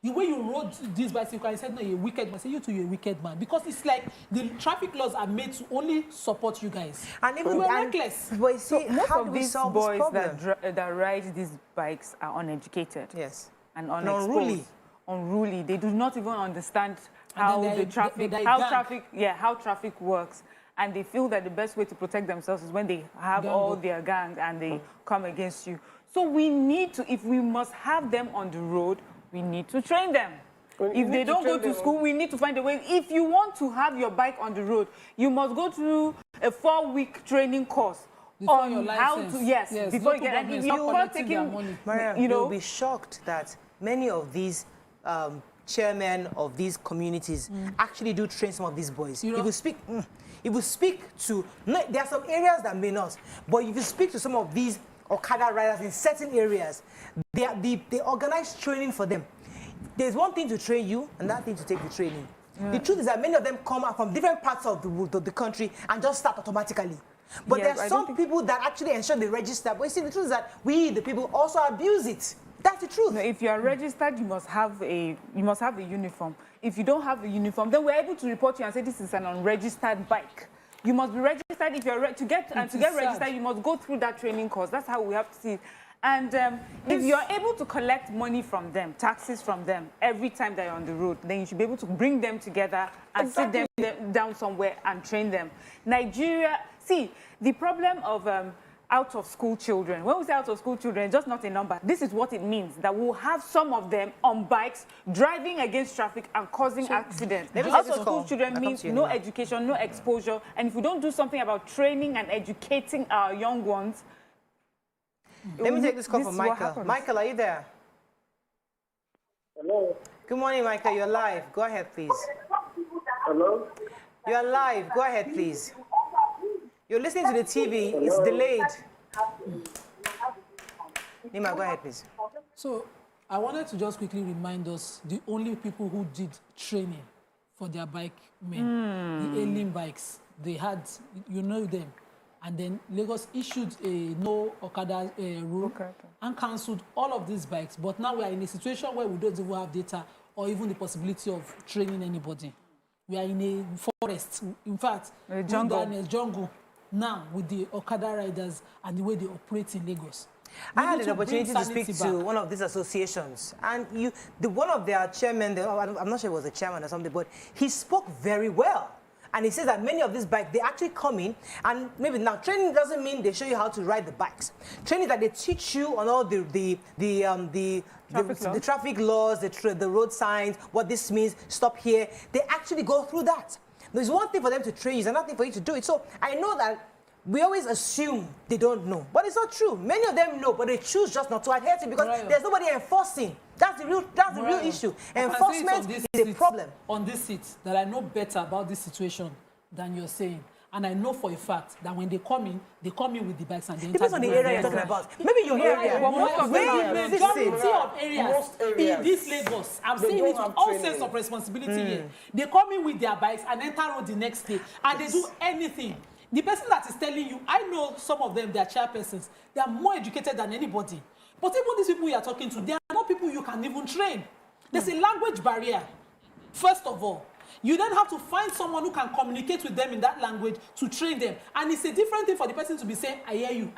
The way you rode this bicycle, I said, no, you're a wicked man. I say, you too, you're a wicked man. Because it's like the traffic laws are made to only support you guys. And even we're reckless. But you see, So most how of do we these solve this boys problem? that ride these bikes are uneducated. Yes. And unruly. Unruly. They do not even understand how the traffic, how traffic works. And they feel that the best way to protect themselves is when they have all their gang and they come against you. So we need to, if we must have them on the road, we need to train them. If they don't go to school, we need to find a way. If you want to have your bike on the road, you must go through a 4-week training course before on your how license. to, yes, before you get, and if you start taking, Mariam, you'll be shocked that many of these chairmen of these communities actually do train some of these boys. If you speak to, no, there are some areas that may not, but if you speak to some of these Okada riders in certain areas, they organize training for them. There's one thing to train you, and that thing to take the training. The truth is that many of them come out from different parts of the country and just start automatically. But there are some people that actually ensure they register. But you see, the truth is that we, the people, also abuse it. That's the truth. No, if you are registered, you must have a uniform. If you don't have a uniform, then we're able to report you and say this is an unregistered bike. You must be registered if you're to get registered. You must go through that training course. That's how we have to see it. And if you're able to collect money from them, taxes from them, every time they're on the road, then you should be able to bring them together and sit them down somewhere and train them. Nigeria, see, the problem of out-of-school children, when we say out-of-school children, it's just not a number. This is what it means, that we'll have some of them on bikes, driving against traffic and causing accidents. Out-of-school children means no education, no exposure, and if we don't do something about training and educating our young ones, let me take this call from Michael. Michael, are you there? Hello. Good morning, Michael. You're live. Go ahead, please. Hello. You're live. Go ahead, please. You're listening to the TV. Hello. It's delayed. Nima, go ahead, please. So I wanted to just quickly remind us the only people who did training for their bike men, the alien bikes, they had, you know them. And then Lagos issued a no Okada rule and cancelled all of these bikes. But now we are in a situation where we don't even have data or even the possibility of training anybody. We are in a forest. In fact, a jungle. We are in a jungle now with the Okada riders and the way they operate in Lagos. I had an opportunity to speak to one of these associations, and one of their chairmen, I'm not sure it was a chairman or something, but he spoke very well. And he says that many of these bikes, they actually come in, and maybe now training doesn't mean they show you how to ride the bikes. Training that they teach you on all the traffic laws, the road signs, what this means, stop here. They actually go through that. There's one thing for them to train you, there's another thing for you to do it. So I know that we always assume they don't know, but it's not true. Many of them know, but they choose just not to adhere to it because there's nobody enforcing. That's the real issue. Enforcement is a problem. On this seat, that I know better about this situation than you're saying. And I know for a fact that when they come in with the bikes and they depends on the area you're talking about. Maybe your area. The majority of areas in this Lagos, I'm saying it with all sense of responsibility here. They come in with their bikes and enter road the next day, and they do anything. The person that is telling you, I know some of them, they are chairpersons. They are more educated than anybody. But even these people you are talking to, they are not people you can even train. There's a language barrier, first of all. You then have to find someone who can communicate with them in that language to train them. And it's a different thing for the person to be saying, I hear you,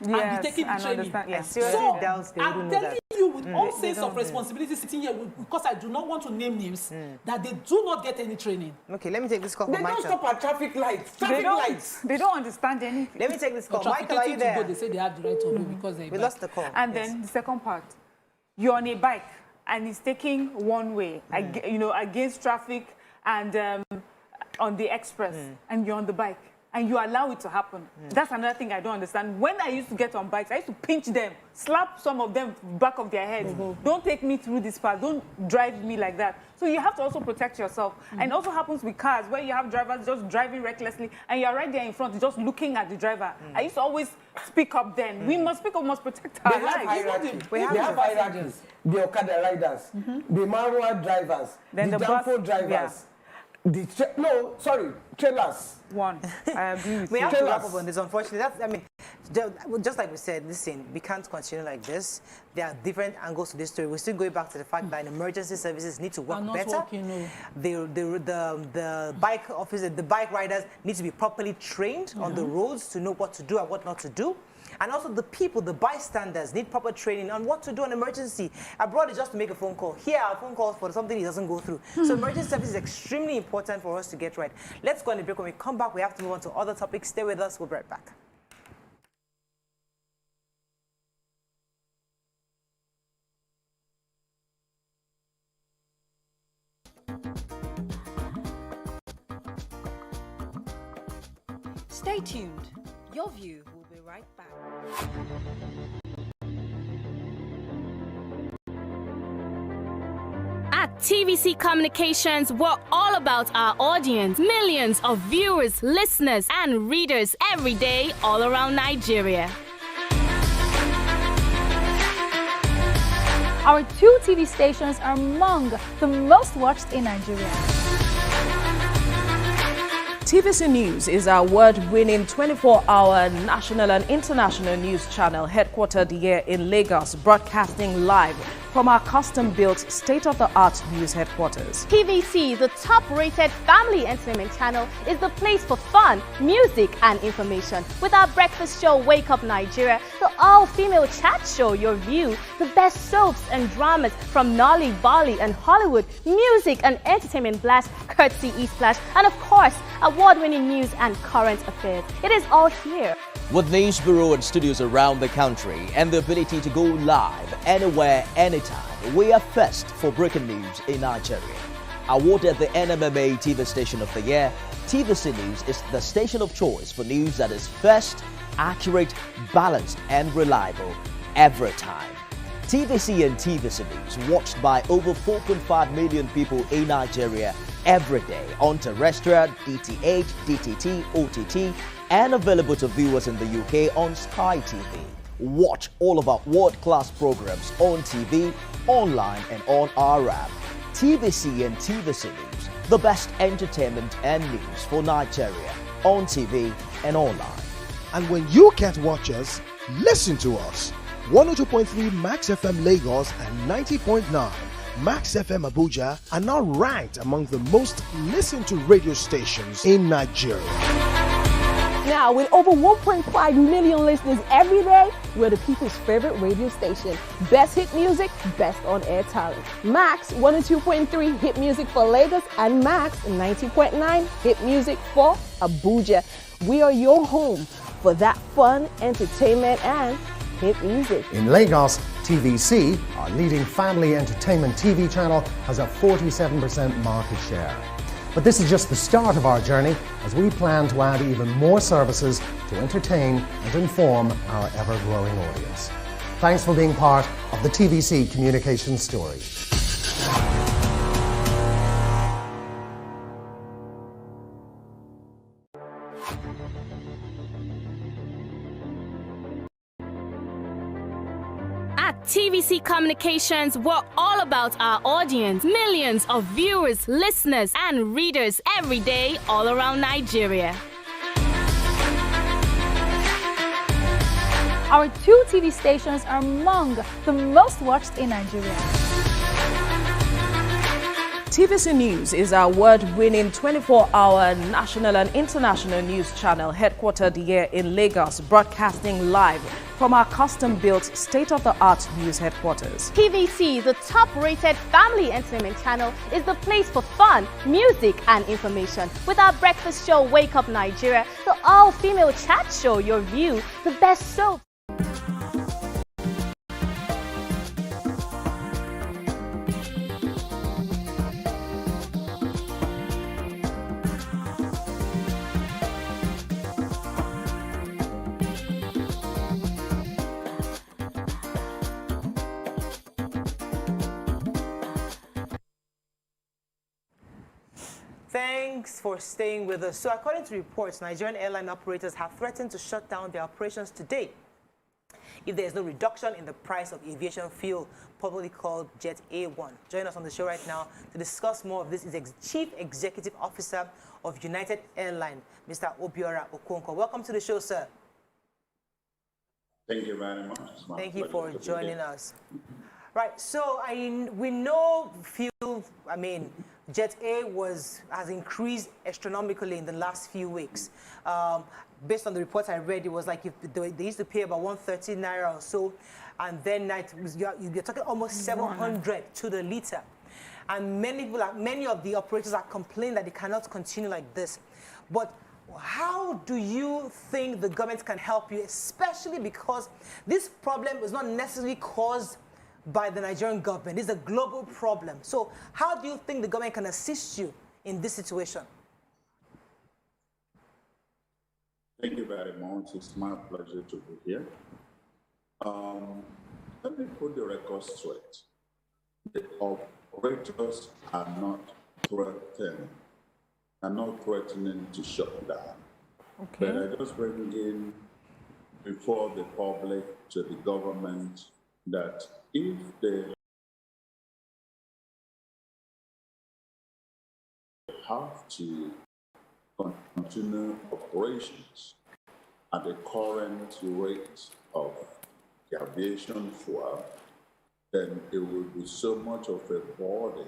and be taking the training. Yes. So I'm telling you with all sense of responsibility sitting here, because I do not want to name names, that they do not get any training. Okay, let me take this call from Michael. They don't stop at traffic lights. They don't understand anything. Let me take this call. Michael, are you there? They say they have the right to go because we lost the call. And then the second part, you're on a bike and it's taking one way, against traffic, and on the express, and you're on the bike, and you allow it to happen. That's another thing I don't understand. When I used to get on bikes, I used to pinch them, slap some of them back of their heads. Don't take me through this path. Don't drive me like that. So you have to also protect yourself. And it also happens with cars, where you have drivers just driving recklessly, and you're right there in front, just looking at the driver. I used to always speak up then. We must speak up, must protect our lives. They have hierarchies. The Okada riders, the Marua drivers, then the Danfo drivers. Trailers. One. I agree with we have to wrap up on this, unfortunately. Just like we said, listen, we can't continue like this. There are different angles to this story. We're still going back to the fact that emergency services need to work better. The bike officer, the bike riders need to be properly trained on the roads to know what to do and what not to do. And also the people, the bystanders, need proper training on what to do in emergency. Abroad is just to make a phone call. Here are phone calls for something it doesn't go through. So emergency service is extremely important for us to get right. Let's go on a break. When we come back, we have to move on to other topics. Stay with us. We'll be right back. Stay tuned. Your View will be right back. At TVC Communications, we're all about our audience. Millions of viewers, listeners, and readers every day all around Nigeria. Our 2 TV stations are among the most watched in Nigeria. TVC News is our award-winning 24-hour national and international news channel headquartered here in Lagos, broadcasting live from our custom-built state-of-the-art news headquarters. TVC, the top-rated family entertainment channel, is the place for fun, music, and information. With our breakfast show, Wake Up Nigeria, the all-female chat show, Your View, the best soaps and dramas from Nolly, Bolly, and Hollywood, music and entertainment blast, courtesy E-Splash, and of course, award-winning news and current affairs. It is all here. With news bureau and studios around the country and the ability to go live anywhere, anytime, we are first for breaking news in Nigeria. Awarded the NMMA TV Station of the Year, TVC News is the station of choice for news that is first, accurate, balanced, and reliable every time. TVC and TVC News watched by over 4.5 million people in Nigeria every day on terrestrial, DTH, DTT, OTT, and available to viewers in the UK on Sky TV. Watch all of our world-class programs on TV, online, and on our app. TVC and TVC News, the best entertainment and news for Nigeria on TV and online. And when you can't watch us, listen to us. 102.3 Max FM Lagos and 90.9 Max FM Abuja are now ranked among the most listened to radio stations in Nigeria. Now, with over 1.5 million listeners every day, we're the people's favorite radio station. Best hit music, best on-air talent. Max 102.3 hit music for Lagos and Max 90.9 hit music for Abuja. We are your home for that fun, entertainment, and hit music. In Lagos, TVC, our leading family entertainment TV channel, has a 47% market share. But this is just the start of our journey, as we plan to add even more services to entertain and inform our ever-growing audience. Thanks for being part of the TVC Communications story. At TVC Communications, we're all about our audience. Millions of viewers, listeners, and readers every day all around Nigeria. Our 2 TV stations are among the most watched in Nigeria. TVC News is our award-winning 24-hour national and international news channel headquartered here in Lagos, broadcasting live from our custom-built state-of-the-art news headquarters. TVC, the top-rated family entertainment channel, is the place for fun, music, and information. With our breakfast show, Wake Up Nigeria, the all-female chat show, Your View, the best soaps. Thanks for staying with us. So according to reports, Nigerian airline operators have threatened to shut down their operations today if there is no reduction in the price of aviation fuel, popularly called Jet A1. Join us on the show right now to discuss more of this is Chief Executive Officer of United Airlines, Mr. Obiora Okonkwo. Welcome to the show, sir. Thank you very much. Thank you for joining us. Right, so we know Jet A has increased astronomically in the last few weeks. Based on the reports I read, it was like they used to pay about 130 naira or so, and then you're talking almost 700 to the liter. And many of the operators are complaining that they cannot continue like this. But how do you think the government can help you, especially because this problem is not necessarily caused by the Nigerian government? It's a global problem. So how do you think the government can assist you in this situation? Thank you very much. It's my pleasure to be here. Let me put the record straight. The operators are not threatening to shut down. Okay. But I just bring in before the public to the government that if they have to continue operations at the current rate of the aviation fuel, then it will be so much of a burden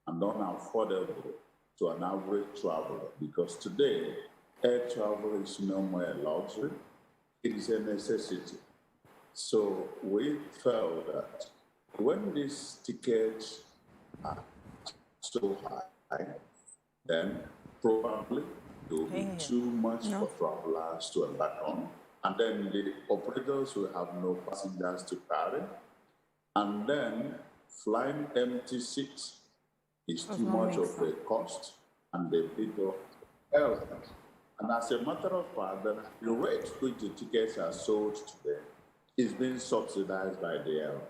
and unaffordable to an average traveler, because today air travel is no more a luxury, it is a necessity. So we felt that when these tickets are so high, then probably it will be too much for travelers to embark on, and then the operators will have no passengers to carry, and then flying empty seats is too much of a cost, and the people else. And as a matter of fact, the rate which the tickets are sold today is being subsidized by the airline.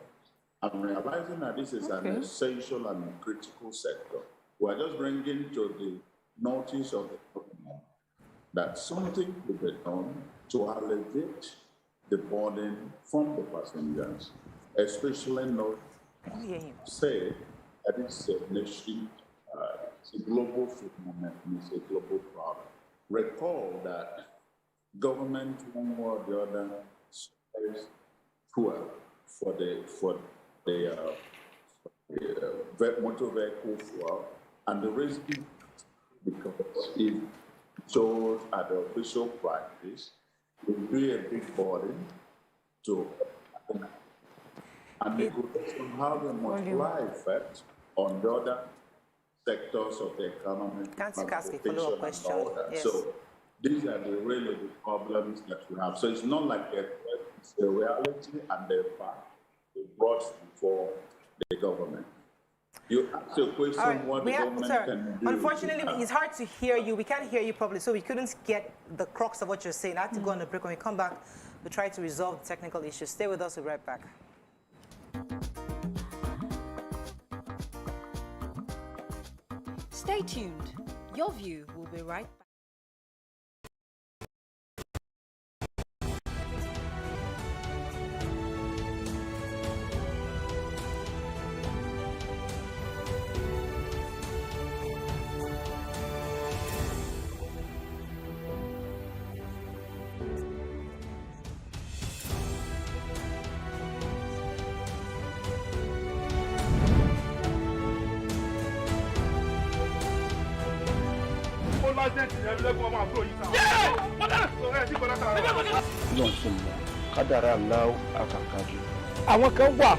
I'm realizing that this is an essential and critical sector. We're just bringing to the notice of the government that something could be done to alleviate the burden from the passengers, especially not say that it's a nation, it's a global phenomenon, it's a global problem. Recall that government, one way or the other, supplies fuel for the motor vehicle fuel, and the reason because if sold at the official prices, it will be a big burden to, and it could also have a multiplier effect on the other sectors of the economy. Can't you ask a follow-up question? Yes. So these are really the problems that we have. So it's not like it's a reality and the fact brought before the government. You asked a question what the government can do. Unfortunately, it's hard to hear you. We can't hear you properly, so we couldn't get the crux of what you're saying. I had to go on a break. When we come back, we'll try to resolve the technical issues. Stay with us. We'll be right back. Stay tuned. Your View will be right back. kádàrá aláwọ̀ àkàkàjù. àwọn kan wà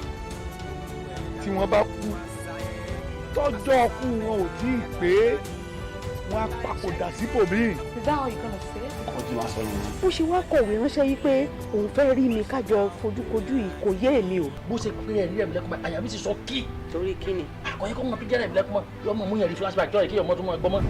tí wọ́n bá kú tọ́jọ́ kú wọn ò tí ì pé wọ́n á papòdà síbòmíì. Is that how you're gonna say it? ọkọ tí wàá sọ yìí. bó ṣe wá kọ̀wé ránṣẹ́ yìí pé òun fẹ́ rí mi kájọ fojúkojú yìí kò yé èmi o. bó ṣe pé ẹ̀rí ẹ̀mí lẹ́kùnmọ́ àyà mi ti sọ kí. torí kí ni. àkọyẹ́ kọ́ mọ pé jẹ́rẹ̀ ẹ̀mí lẹ́kùnmọ́ yọmọ mú yẹn rí flashback jọ́ ìkéyọ̀ mọ́ tó mọ́ ẹgbọ́n mọ́.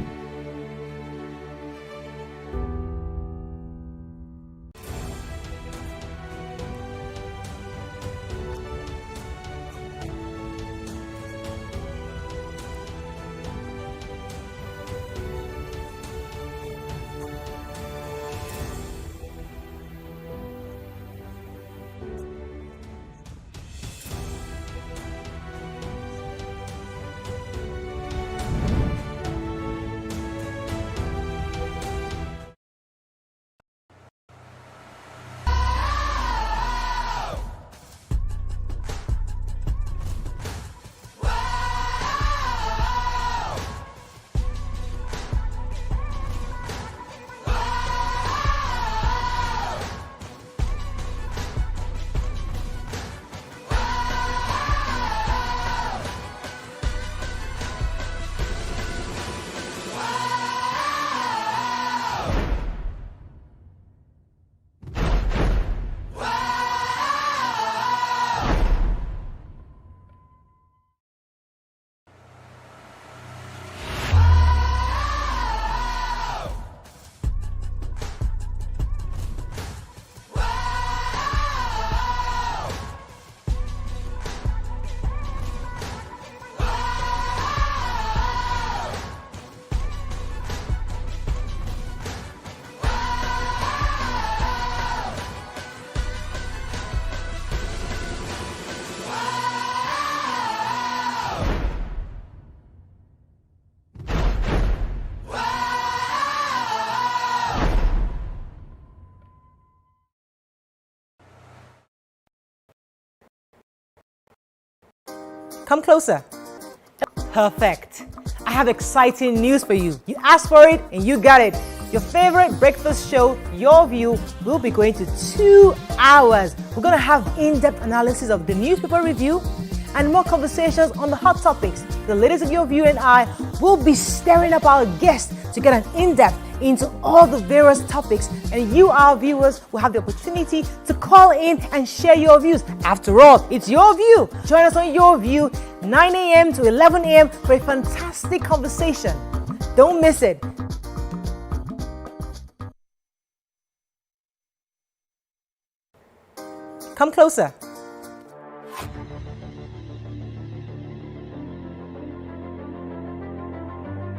Come closer. Perfect. I have exciting news for you. You asked for it and you got it. Your favorite breakfast show, Your View, will be going to 2 hours. We're going to have in-depth analysis of the newspaper review and more conversations on the hot topics. The ladies of Your View and I will be stirring up our guests to get an in-depth into all the various topics, and you, our viewers, will have the opportunity to call in and share your views. After all, it's your view. Join us on Your View, 9 a.m. to 11 a.m. for a fantastic conversation. Don't miss it. Come closer.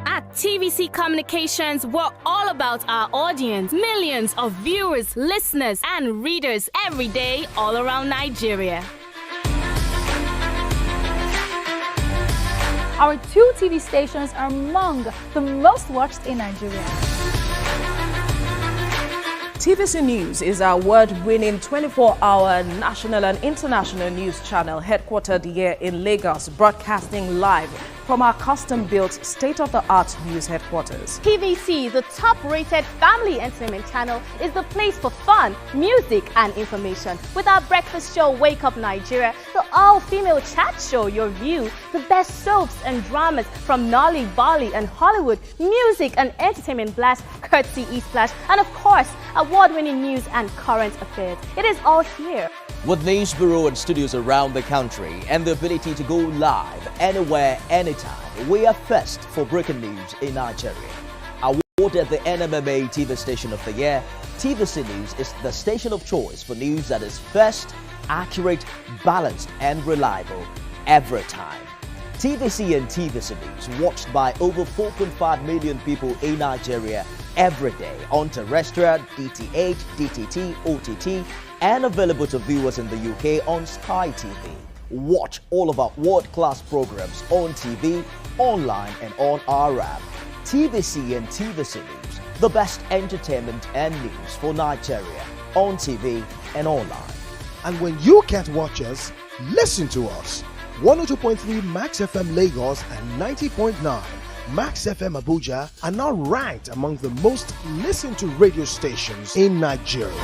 At TVC Communications, we're all about our audience. Millions of viewers, listeners, and readers every day all around Nigeria. Our 2 TV stations are among the most watched in Nigeria. TVC News is our award-winning 24-hour national and international news channel headquartered here in Lagos, broadcasting live from our custom-built state-of-the-art news headquarters. TVC, the top-rated family entertainment channel, is the place for fun, music, and information. With our breakfast show, Wake Up Nigeria, the all-female chat show, Your View, the best soaps and dramas from Nolly, Bali, and Hollywood, music and entertainment blast, courtesy E-Splash, and of course, award-winning news and current affairs. It is all here. With news bureau and studios around the country and the ability to go live anywhere, anytime, we are first for breaking news in Nigeria. Awarded the NMMA TV Station of the Year, TVC News is the station of choice for news that is first, accurate, balanced, and reliable every time. TVC and TVC News watched by over 4.5 million people in Nigeria every day on terrestrial, DTH, DTT, OTT, and available to viewers in the UK on Sky TV. Watch all of our world-class programs on TV, online, and on our app. TVC and TVC News, the best entertainment and news for Nigeria on TV and online. And when you can't watch us, listen to us. 102.3 Max FM Lagos and 90.9 Max FM Abuja are now ranked among the most listened to radio stations in Nigeria.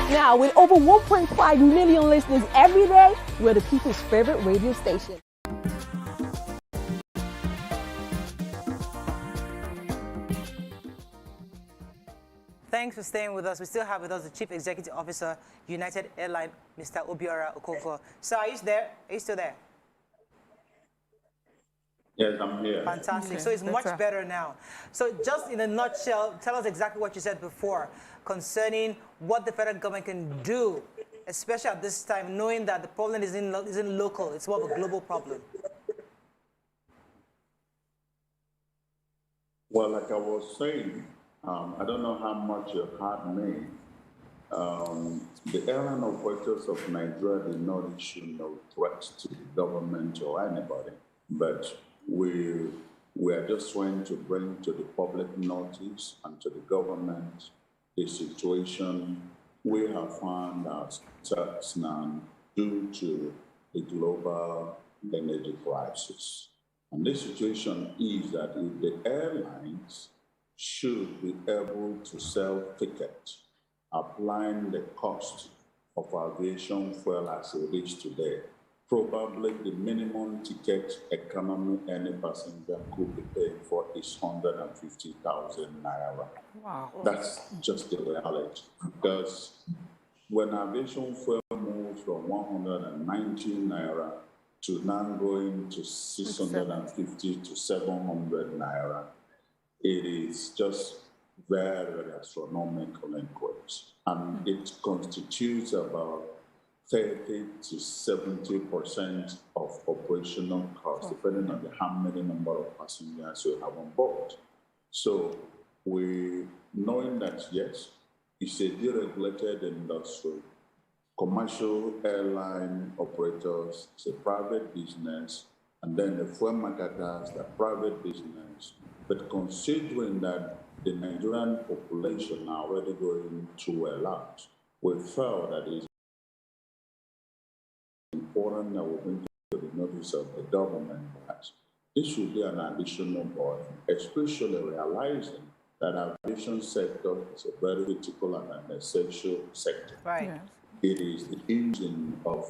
Now, with over 1.5 million listeners every day, we're the people's favorite radio station. Thanks for staying with us. We still have with us the Chief Executive Officer, United Airlines, Mr. Obiora Okonkwo. Sir, are you there? Are you still there? Yes, I'm here. Fantastic. Okay, So it's much better. better now. So just in a nutshell, tell us exactly what you said before concerning what the federal government can do, especially at this time, knowing that the problem isn't local, it's more of a global problem. Well, like I was saying, I don't know how much you heard me. The airline operators of Nigeria did not issue no threats to the government or anybody, but we are just trying to bring to the public notice and to the government the situation we have found ourselves now due to the global energy crisis. And this situation is that if the airlines should be able to sell tickets, applying the cost of aviation fuel as it is today, probably the minimum ticket economy any passenger could be paying for is 150,000 naira. Wow. That's just the reality. Because when aviation fuel moves from 119 naira to now going to 650 to 700 naira, it is just very, very astronomical increase. And it constitutes about 30 to 70% of operational costs, depending on how many number of passengers you have on board. So we, knowing that, yes, it's a deregulated industry, commercial airline operators, it's a private business, and then the fuel marketers, the private business. But considering that the Nigerian population are already going through a lot, we felt that it's important that we bring to the notice office of the government that this should be an additional body, especially realizing that aviation sector is a very critical and an essential sector. Right. It is the engine of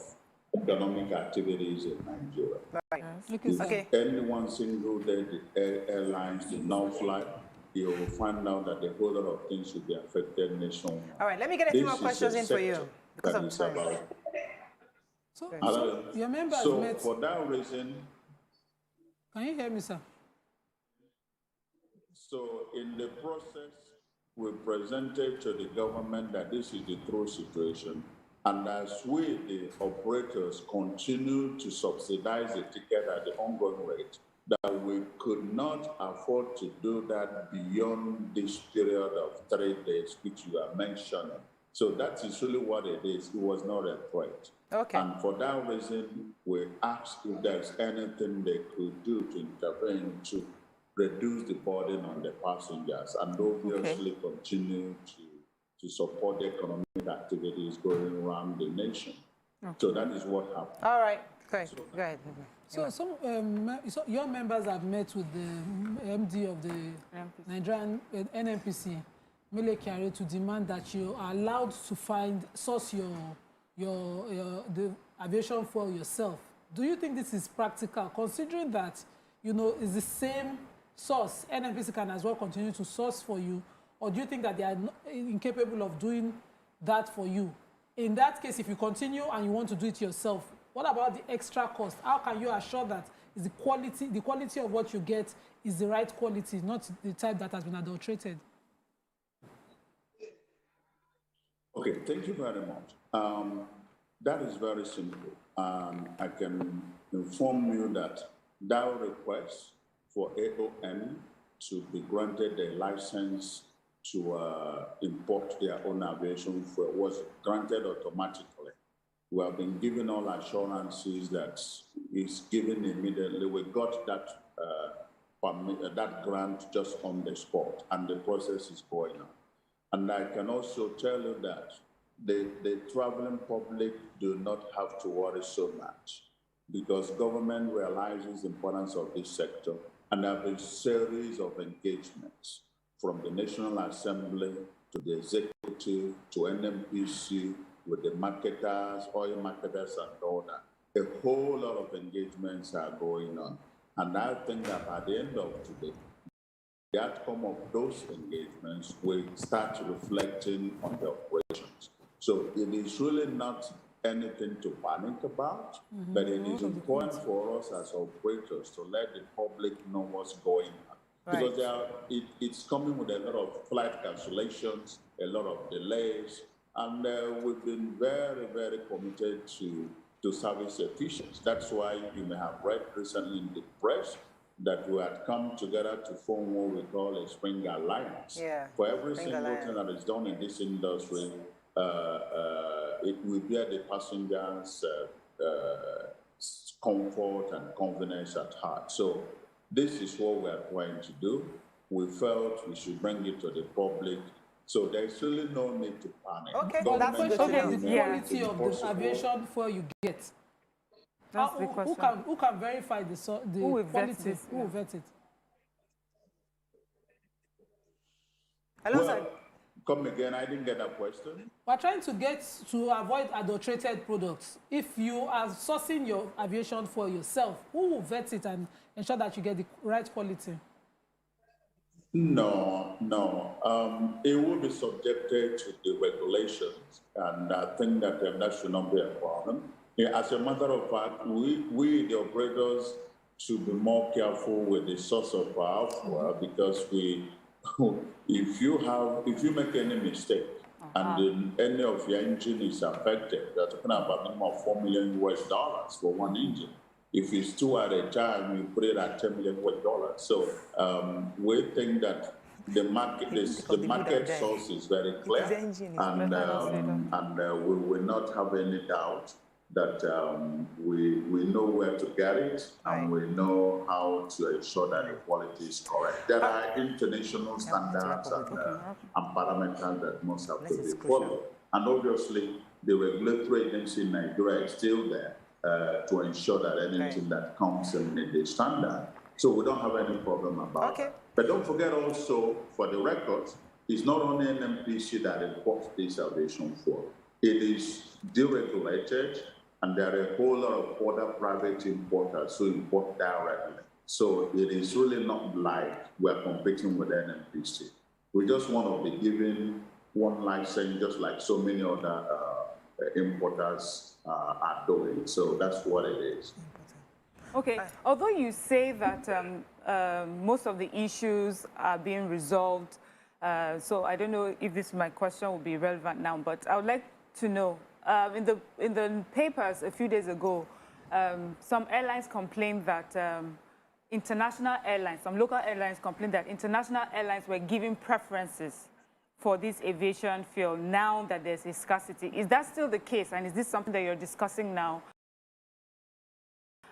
economic activities in Nigeria. Right. If any one single day the airlines did not fly, you will find out that a whole lot of things will be affected nationwide. All right, let me get a few more questions in for you because of time. So your members met. For that reason, can you hear me, sir? So in the process, we presented to the government that this is the true situation. And as we, the operators, continue to subsidize the ticket at the ongoing rate, that we could not afford to do that beyond this period of 3 days, which you are mentioning. So that is really what it is. It was not a threat. Okay. And for that reason, we asked if there's anything they could do to intervene to reduce the burden on the passengers and obviously continue to support the economic activities going around the nation. So that is what happened. All right, great. Go ahead. So, so your members have met with the MD of the Nigerian NNPC, Mele Kyari, to demand that you are allowed to source the aviation fuel yourself. Do you think this is practical, considering that, you know, it's the same source, NNPC can as well continue to source for you, or do you think that they are incapable of doing that for you? In that case, if you continue and you want to do it yourself, what about the extra cost? How can you assure that is the quality of what you get is the right quality, not the type that has been adulterated? Okay, thank you very much. That is very simple. I can inform you that that request for AON to be granted a license to import their own aviation fuel was granted automatically. We have been given all assurances that it's given immediately. We got that that grant just on the spot, and the process is going on. And I can also tell you that the traveling public do not have to worry so much, because government realizes the importance of this sector, and there have been a series of engagements from the National Assembly to the executive to NMPC with the marketers, oil marketers and all that. A whole lot of engagements are going on. And I think that at the end of today, the outcome of those engagements will start reflecting on the operations. So it is really not anything to panic about, but it is important for us as operators to let the public know what's going on. Right. Because it's coming with a lot of flight cancellations, a lot of delays, and we've been very, very committed to service efficiency. That's why you may have read recently in the press that we had come together to form what we call a Spring Alliance. Yeah, for every single thing that is done in this industry, it will be at the passengers' comfort and convenience at heart. So this is what we are trying to do. We felt we should bring it to the public. So there's really no need to panic. Okay, well, that's the quality of the aviation fuel you get. That's the question. Who can verify the quality? Who will vet it? Hello, sir. Come again, I didn't get that question. We're trying to avoid adulterated products. If you are sourcing your aviation fuel yourself, who will vet it and ensure that you get the right quality? No. It will be subjected to the regulations, and I think that that should not be a problem. As a matter of fact, we the operators, should be more careful with the source of our fuel, because if you make any mistake and any of your engine is affected, you're talking about a minimum of $4 million for one engine. If it's two at a time, you put it at $10 million. So we think that the market source is very clear, and we will not have any doubt that we know where to get it, and we know how to ensure that the quality is correct. There are international standards and parameters that must have to be followed. And obviously, the regulatory agency in Nigeria is still there. to ensure that anything that comes in the standard. So we don't have any problem about that. But don't forget also, for the records, it's not only NMPC that imports this aviation fuel. It is deregulated, and there are a whole lot of other private importers who import directly. So it is really not like we're competing with NMPC. We just want to be given one license, just like so many other importers are doing. So that's what it is. Okay, although you say that most of the issues are being resolved, so I don't know if my question will be relevant now, but I would like to know, in the papers a few days ago, some airlines complained that international airlines, some local airlines complained that international airlines were giving preferences for this aviation fuel now that there's a scarcity. Is that still the case, and is this something that you're discussing now?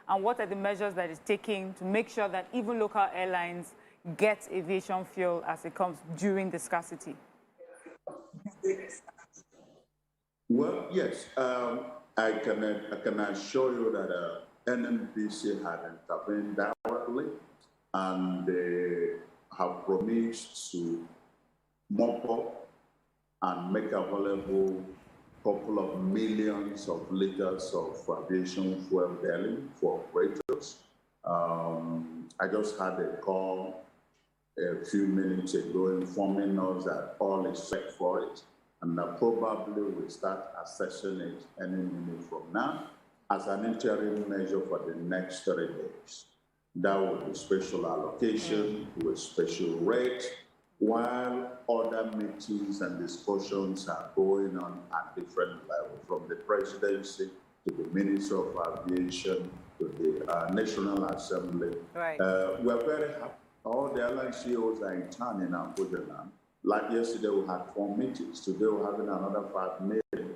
And what are the measures that is taking to make sure that even local airlines get aviation fuel as it comes during the scarcity? Well, yes. I can assure you that NMPC had intervened directly, and they have promised to mop up and make available a couple of millions of liters of aviation fuel daily for operators. I just had a call a few minutes ago informing us that all is set for it, and that probably we'll start assessing it any minute from now as an interim measure for the next 30 days. That will be special allocation with special rate, while other meetings and discussions are going on at different levels, from the presidency to the Minister of Aviation to the National Assembly. Right. We're very happy. All the airline CEOs are in town in Abuja now. Like yesterday, we had 4 meetings. Today, we're having another 5 meetings.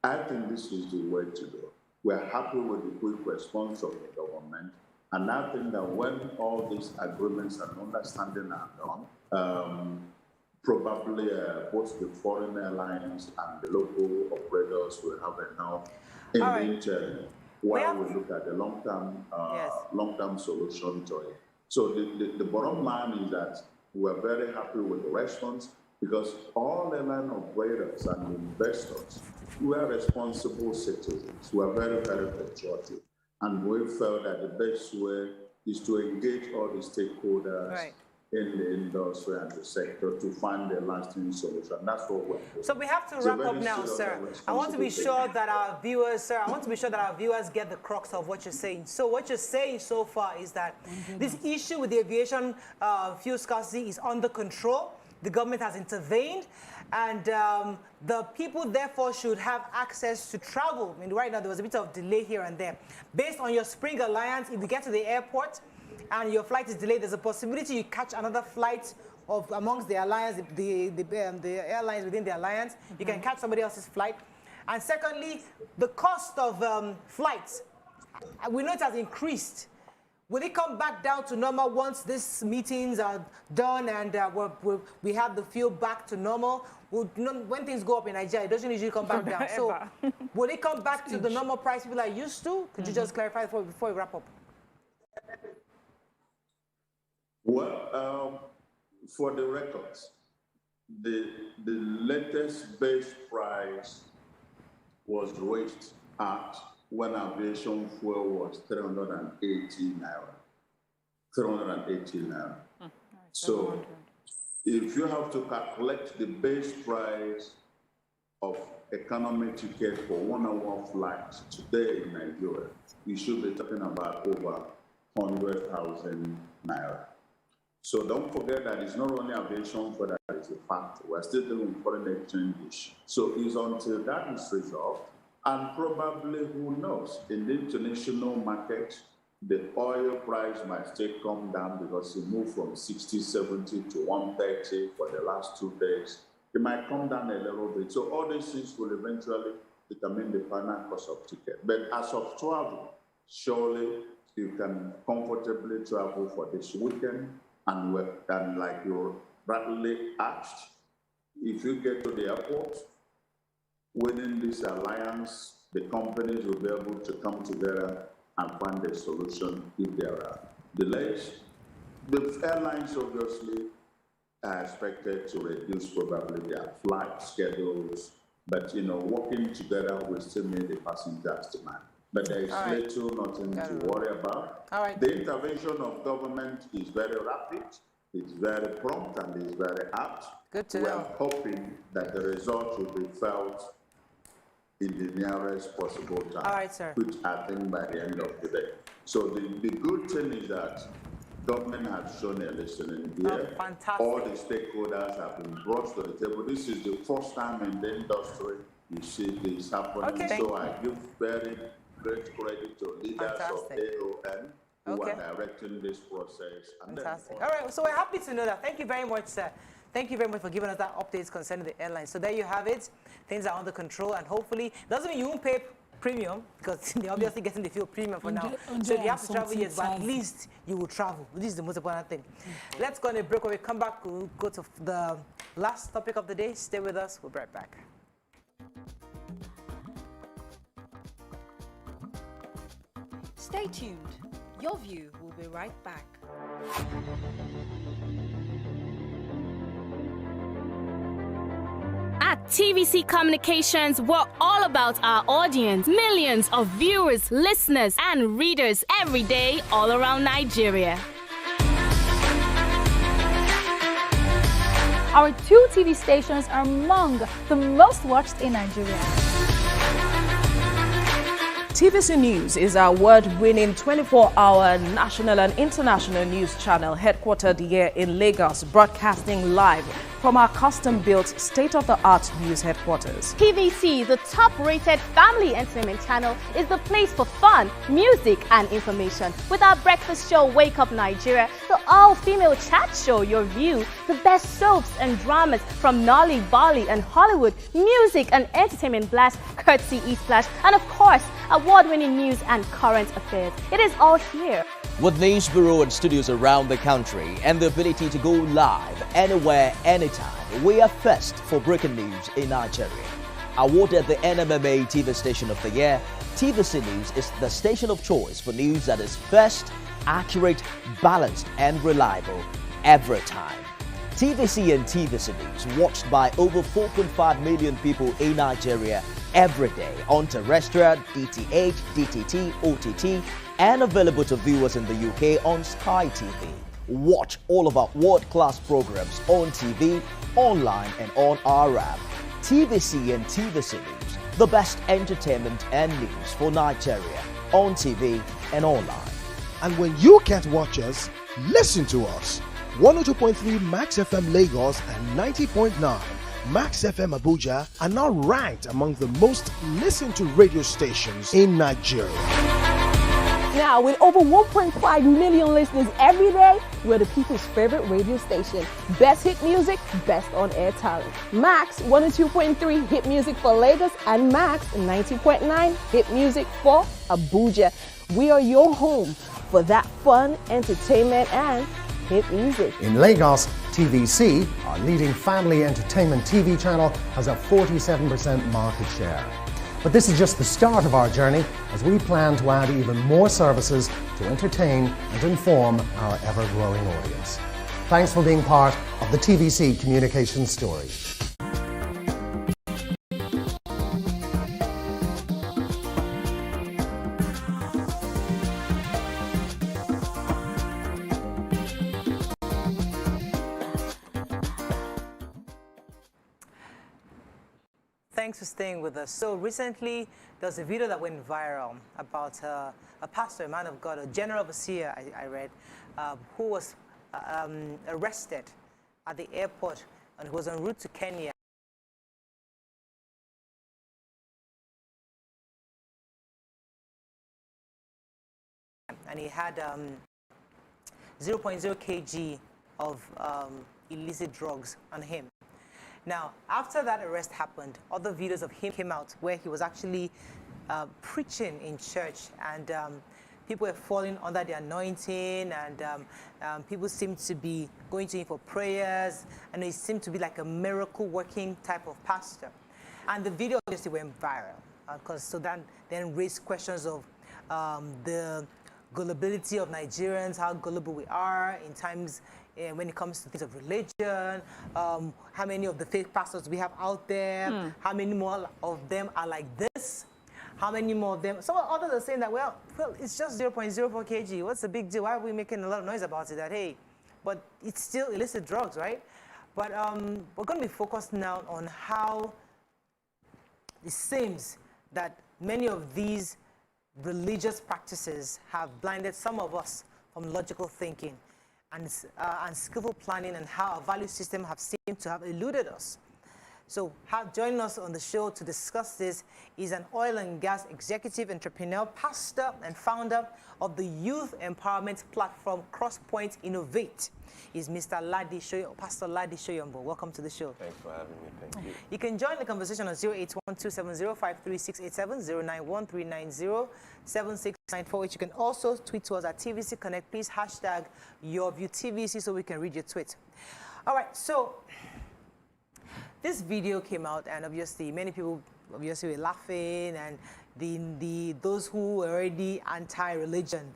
I think this is the way to go. We're happy with the quick response of the government. And I think that when all these agreements and understanding are done, probably both the foreign airlines and the local operators will have enough inventory while we look at the long-term solution to it. So the bottom line is that we're very happy with the response, because all airline operators and investors, we are responsible citizens. We are very, very patriotic. And we felt that the best way is to engage all the stakeholders in the industry and the sector to find a lasting solution. That's what we're doing. So we have to wrap up now, sir. I want to be sure that our viewers, get the crux of what you're saying. So what you're saying so far is that this issue with the aviation fuel scarcity is under control. The government has intervened, and the people therefore should have access to travel. I mean, right now there was a bit of delay here and there. Based on your Spring Alliance, if you get to the airport and your flight is delayed, there's a possibility you catch another flight of amongst the alliance, the airlines within the alliance. You can catch somebody else's flight. And secondly, the cost of flights, we know it has increased. Will it come back down to normal once these meetings are done and we have the fuel back to normal? When things go up in Nigeria, it doesn't usually come back down. So will it come back to the normal price people are used to? Could you just clarify before we wrap up? Well, for the records, the latest base price was raised at when aviation fuel was 380 naira. 380 naira. So if you have to calculate the base price of economy ticket for one-hour flight today in Nigeria, you should be talking about over 100,000 naira. So don't forget that it's not only aviation fuel that is a factor. We're still dealing with foreign exchange issue. So it's until that is resolved, and probably, who knows, in the international market, the oil price might still come down because it moved from 60, 70 to 130 for the last 2 days. It might come down a little bit. So all these things will eventually determine the final cost of ticket. But as of travel, surely you can comfortably travel for this weekend. And like you rightly asked, if you get to the airport, within this alliance the companies will be able to come together and find a solution if there are delays. The airlines obviously are expected to reduce probably their flight schedules, but working together will still meet the passengers' demand. But there is nothing to worry about. The intervention of government is very rapid, it's very prompt, and it's very apt. Good to know. We know. are hoping that the results will be felt in the nearest possible time, which I think by the end of the day. So the good thing is that government has shown a listening ear. Fantastic. All the stakeholders have been brought to the table. This is the first time in the industry you see this happening. So I give very great credit to leaders of AON who are directing this process. Fantastic. All right, so we're happy to know that. Thank you very much, sir. Thank you very much for giving us that updates concerning the airline. So there you have it. Things are under control, and hopefully, doesn't mean you won't pay premium, because they're obviously getting the fuel premium for now. So if you have to travel, yes, but at least you will travel. This is the most important thing. Let's go on a break. When we come back, we'll go to the last topic of the day. Stay with us. We'll be right back. Stay tuned. Your View will be right back. At TVC Communications, we're all about our audience. Millions of viewers, listeners, and readers every day all around Nigeria. Our 2 TV stations are among the most watched in Nigeria. TVC News is our award-winning 24-hour national and international news channel headquartered here in Lagos, broadcasting live from our custom-built state-of-the-art news headquarters. TVC, the top-rated family entertainment channel, is the place for fun, music, and information. With our breakfast show, Wake Up Nigeria, the all-female chat show, Your View, the best soaps and dramas from Nolly, Bolly, and Hollywood, music and entertainment blast, courtesy E-Splash, and of course, award-winning news and current affairs. It is all here. With news bureau and studios around the country and the ability to go live anywhere, anytime, we are first for breaking news in Nigeria. Awarded the NMMA TV Station of the Year, TVC News is the station of choice for news that is first, accurate, balanced, and reliable every time. TVC and TVC News watched by over 4.5 million people in Nigeria every day on terrestrial, DTH, DTT, OTT, and available to viewers in the UK on Sky TV. Watch all of our world-class programs on TV, online, and on our app. TVC and TVC News, the best entertainment and news for Nigeria on TV and online. And when you can't watch us, listen to us. 102.3 Max FM Lagos and 90.9 Max FM Abuja are now ranked among the most listened to radio stations in Nigeria. Now, with over 1.5 million listeners every day, we're the people's favorite radio station. Best hit music, best on-air talent. Max 102.3 hit music for Lagos and Max 90.9 hit music for Abuja. We are your home for that fun, entertainment, and hit music. In Lagos, TVC, our leading family entertainment TV channel, has a 47% market share. But this is just the start of our journey, as we plan to add even more services to entertain and inform our ever-growing audience. Thanks for being part of the TVC communication story. Thanks for staying with us. So recently, there was a video that went viral about a pastor, a man of God, a general overseer, I read, who was arrested at the airport and was en route to Kenya. And he had 0.0 kg of illicit drugs on him. Now, after that arrest happened, other videos of him came out where he was actually preaching in church, and people were falling under the anointing, and people seemed to be going to him for prayers, and he seemed to be like a miracle-working type of pastor. And the video obviously went viral. because so that then raise questions of the gullibility of Nigerians, how gullible we are in times when it comes to things of religion, how many of the fake pastors we have out there, how many more of them are like this, how many more of them, some others are saying that, well, it's just 0.04 kg, what's the big deal, why are we making a lot of noise about it, that, hey, but it's still illicit drugs, right? But we're going to be focused now on how it seems that many of these religious practices have blinded some of us from logical thinking and skillful planning, and how our value system have seemed to have eluded us. So joining us on the show to discuss this is an oil and gas executive, entrepreneur, pastor, and founder of the youth empowerment platform CrossPoint Innovate. Is Mr. Pastor Ladi Shoyombo. Welcome to the show. Thanks for having me. Thank you. You can join the conversation on 08127053687, 09139076948. You can also tweet to us at TVC Connect. Please hashtag YourViewTVC so we can read your tweet. All right, so this video came out, and obviously many people were laughing, and those who were already anti-religion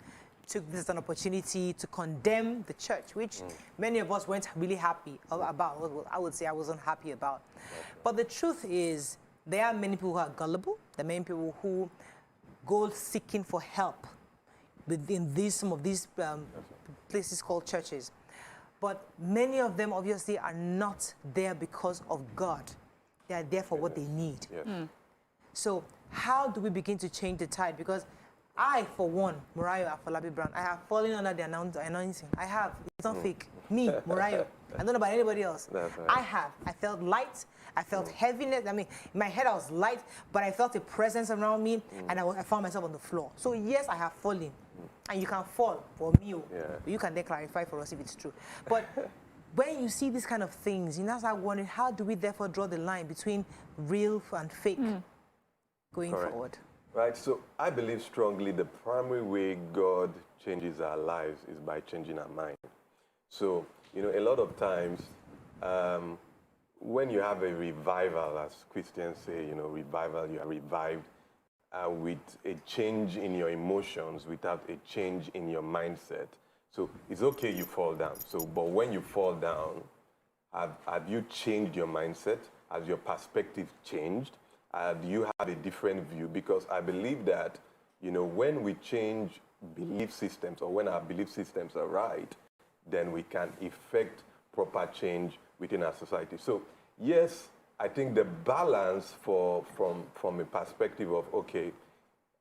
took this as an opportunity to condemn the church, which many of us weren't really happy about. I would say I wasn't happy about. But the truth is, there are many people who are gullible. There are many people who go seeking for help within some of these places called churches. But many of them obviously are not there because of God. They are there for what they need. Yes. So how do we begin to change the tide? Because I, for one, Murayo Afolabi Brown, I have fallen under the anointing. I have. It's not fake. Me, Murayo. I don't know about anybody else. That's right. I have. I felt light. I felt heaviness. I mean, in my head I was light, but I felt a presence around me, and I found myself on the floor. So yes, I have fallen. And you can fall for me. You can then clarify for us if it's true. But when you see these kind of things, you now start wondering, how do we therefore draw the line between real and fake going forward? Right, so I believe strongly the primary way God changes our lives is by changing our mind. So, you know, a lot of times when you have a revival, as Christians say, you know, revival, you are revived with a change in your emotions, without a change in your mindset. So it's okay you fall down. So, but when you fall down, have you changed your mindset? Has your perspective changed? Do you have a different view? Because I believe that, you know, when we change belief systems, or when our belief systems are right, then we can effect proper change within our society. So yes, I think the balance from a perspective of, okay,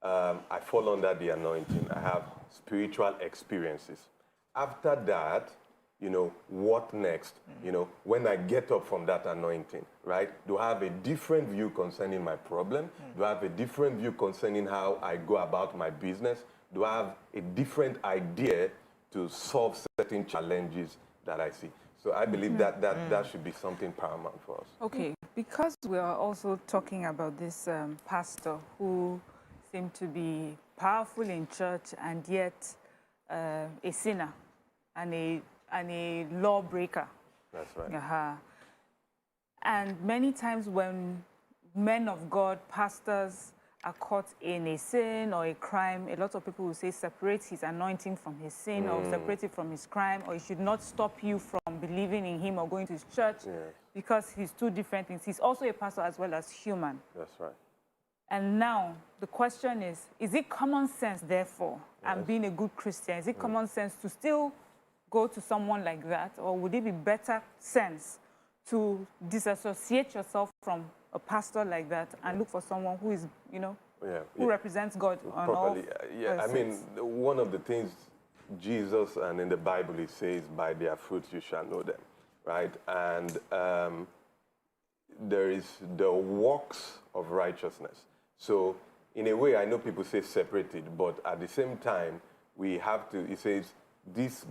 I fall under the anointing, I have spiritual experiences. After that, you know, what next? You know, when I get up from that anointing, right? Do I have a different view concerning my problem? Do I have a different view concerning how I go about my business? Do I have a different idea to solve certain challenges that I see? So I believe that should be something paramount for us. Okay, because we are also talking about this pastor who seemed to be powerful in church and yet a sinner and a lawbreaker. That's right. And many times when men of God, pastors, are caught in a sin or a crime, a lot of people will say separate his anointing from his sin or separate it from his crime, or it should not stop you from believing in him or going to his church because he's two different things. He's also a pastor as well as human. That's right. And now the question is it common sense, therefore, and being a good Christian, is it common sense to still go to someone like that, or would it be better sense to disassociate yourself from a pastor like that and look for someone who is, you know, who represents God on properly? all I mean, one of the things Jesus and in the Bible it says, by their fruits you shall know them, right? And there is the works of righteousness. So in a way, I know people say separated, but at the same time, we have to, it says,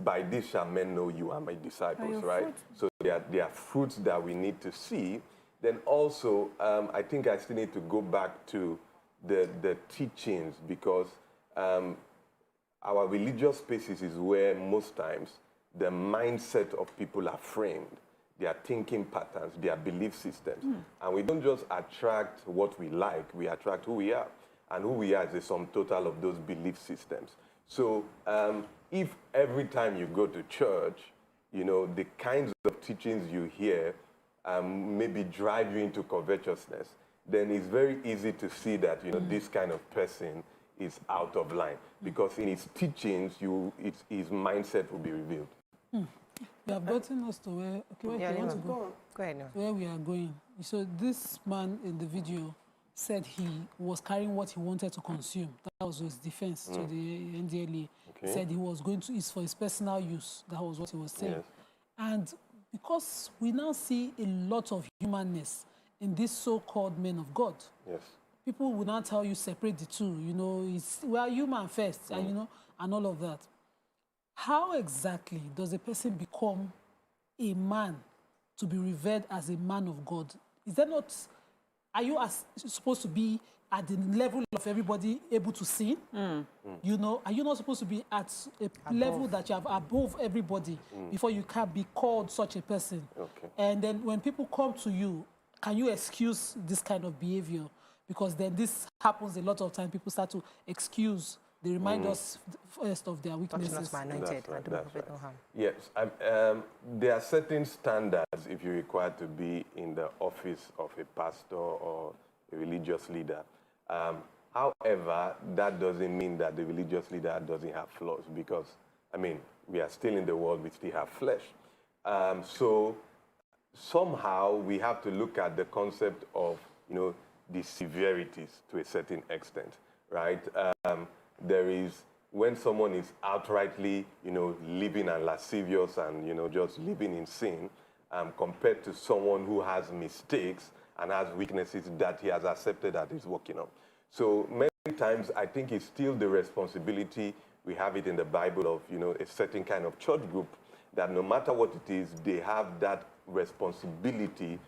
by this shall men know you are my disciples, right? Fruit. So there are fruits that we need to see. Then also, I think I still need to go back to the teachings, because our religious spaces is where most times the mindset of people are framed. their thinking patterns, their belief systems. And we don't just attract what we like, we attract who we are. And who we are is the sum total of those belief systems. So if every time you go to church, you know, the kinds of teachings you hear maybe drive you into covetousness, then it's very easy to see that, you know, this kind of person is out of line. Because in his teachings, his mindset will be revealed. You have gotten us to where, okay, Yeah, you want to go ahead, to where we are going. So this man in the video said he was carrying what he wanted to consume. That was his defense to the NDLEA. Okay. He said he was going to eat for his personal use. That was what he was saying. Yes. And because we now see a lot of humanness in these so-called men of God, yes, people will now tell you separate the two. You know, we are human first, and you know, and all of that. How exactly does a person become a man to be revered as a man of God? Is that not? Are you supposed to be at the level of everybody able to sin? You know, are you not supposed to be at a level that you have above everybody before you can be called such a person? Okay. And then when people come to you, can you excuse this kind of behavior? Because then this happens a lot of times. People start to excuse. They remind us first of their weaknesses. Yes, there are certain standards if you're required to be in the office of a pastor or a religious leader. However, that doesn't mean that the religious leader doesn't have flaws, because, I mean, we are still in the world, we still have flesh. So somehow we have to look at the concept of, you know, the severities to a certain extent, right? There is when someone is outrightly, you know, living and lascivious and, you know, just living in sin, compared to someone who has mistakes and has weaknesses that he has accepted that he's working on. So many times I think it's still the responsibility, we have it in the Bible, of, you know, a certain kind of church group, that no matter what it is, they have that responsibility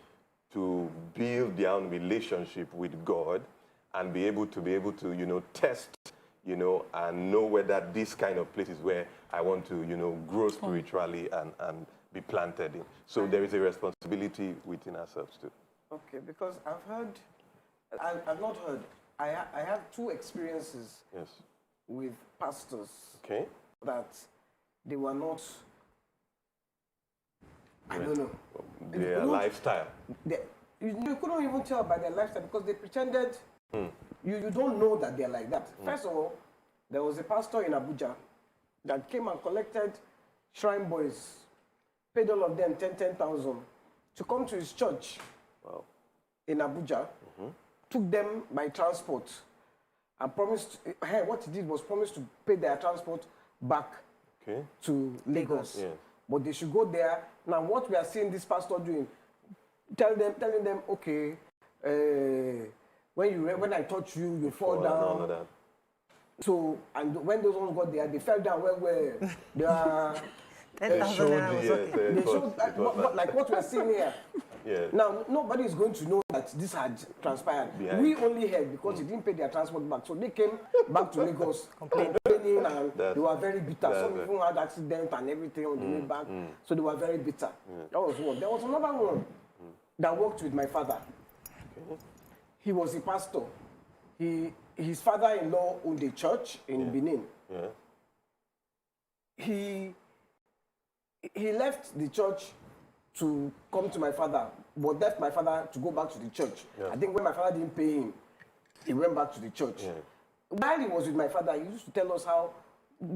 to build their own relationship with God and be able to, you know, test, you know, and know whether this kind of place is where I want to, you know, grow spiritually and be planted in. So there is a responsibility within ourselves too. Okay, because I've not heard. I have two experiences with pastors that they were not, I don't know. Their lifestyle. You couldn't even tell by their lifestyle because they pretended. You don't know that they're like that. First of all, there was a pastor in Abuja that came and collected shrine boys, paid all of them 10,000 to come to his church in Abuja, took them by transport and promised, what he did was promise to pay their transport back to Lagos. Yeah. But they should go there. Now what we are seeing this pastor doing, telling them, okay, when I touch you, you fall down. So, and when those ones got there, they fell down well. They are... They showed like what we are seeing here. Now, nobody is going to know that this had transpired. We only heard because he didn't pay their transport back. So they came back to Lagos complaining, and they were very bitter. Some people had accidents and everything on the way back. So they were very bitter. That was one. There was another one that worked with my father. He was a pastor. His father-in-law owned a church in Benin. He left the church to come to my father, but left my father to go back to the church. I think when my father didn't pay him, he went back to the church. While he was with my father, he used to tell us how,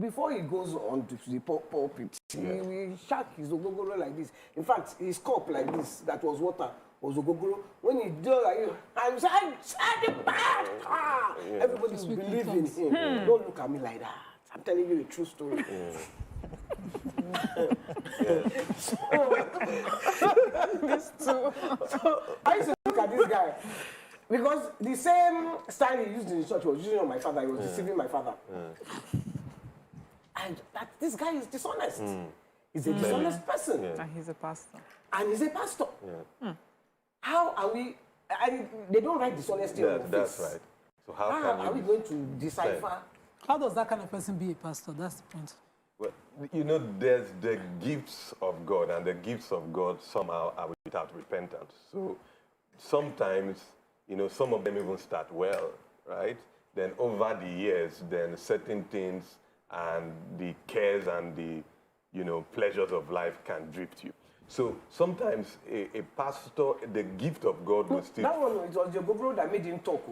before he goes on to the pulpit, he shook his ogogoro like this. In fact, his cup like this, that was water, was ogogoro. When he did like, I'm saying, everybody will believe in him. Don't look at me like that. I'm telling you a true story. So I used to look at this guy because the same style he used in the church he was using on my father. He was deceiving my father. And that this guy is dishonest. He's a dishonest person. And he's a pastor. And he's a pastor. How are we? They don't write dishonesty on the face. That's right. So how are we going to decipher? How does that kind of person be a pastor? That's the point. Well, you know, there's the gifts of God, and the gifts of God somehow are without repentance. So sometimes, you know, some of them even start well, right? Then over the years, then certain things and the cares and the, you know, pleasures of life can drift you. So sometimes a pastor, the gift of God will still... That one, it was your Google that made him talk.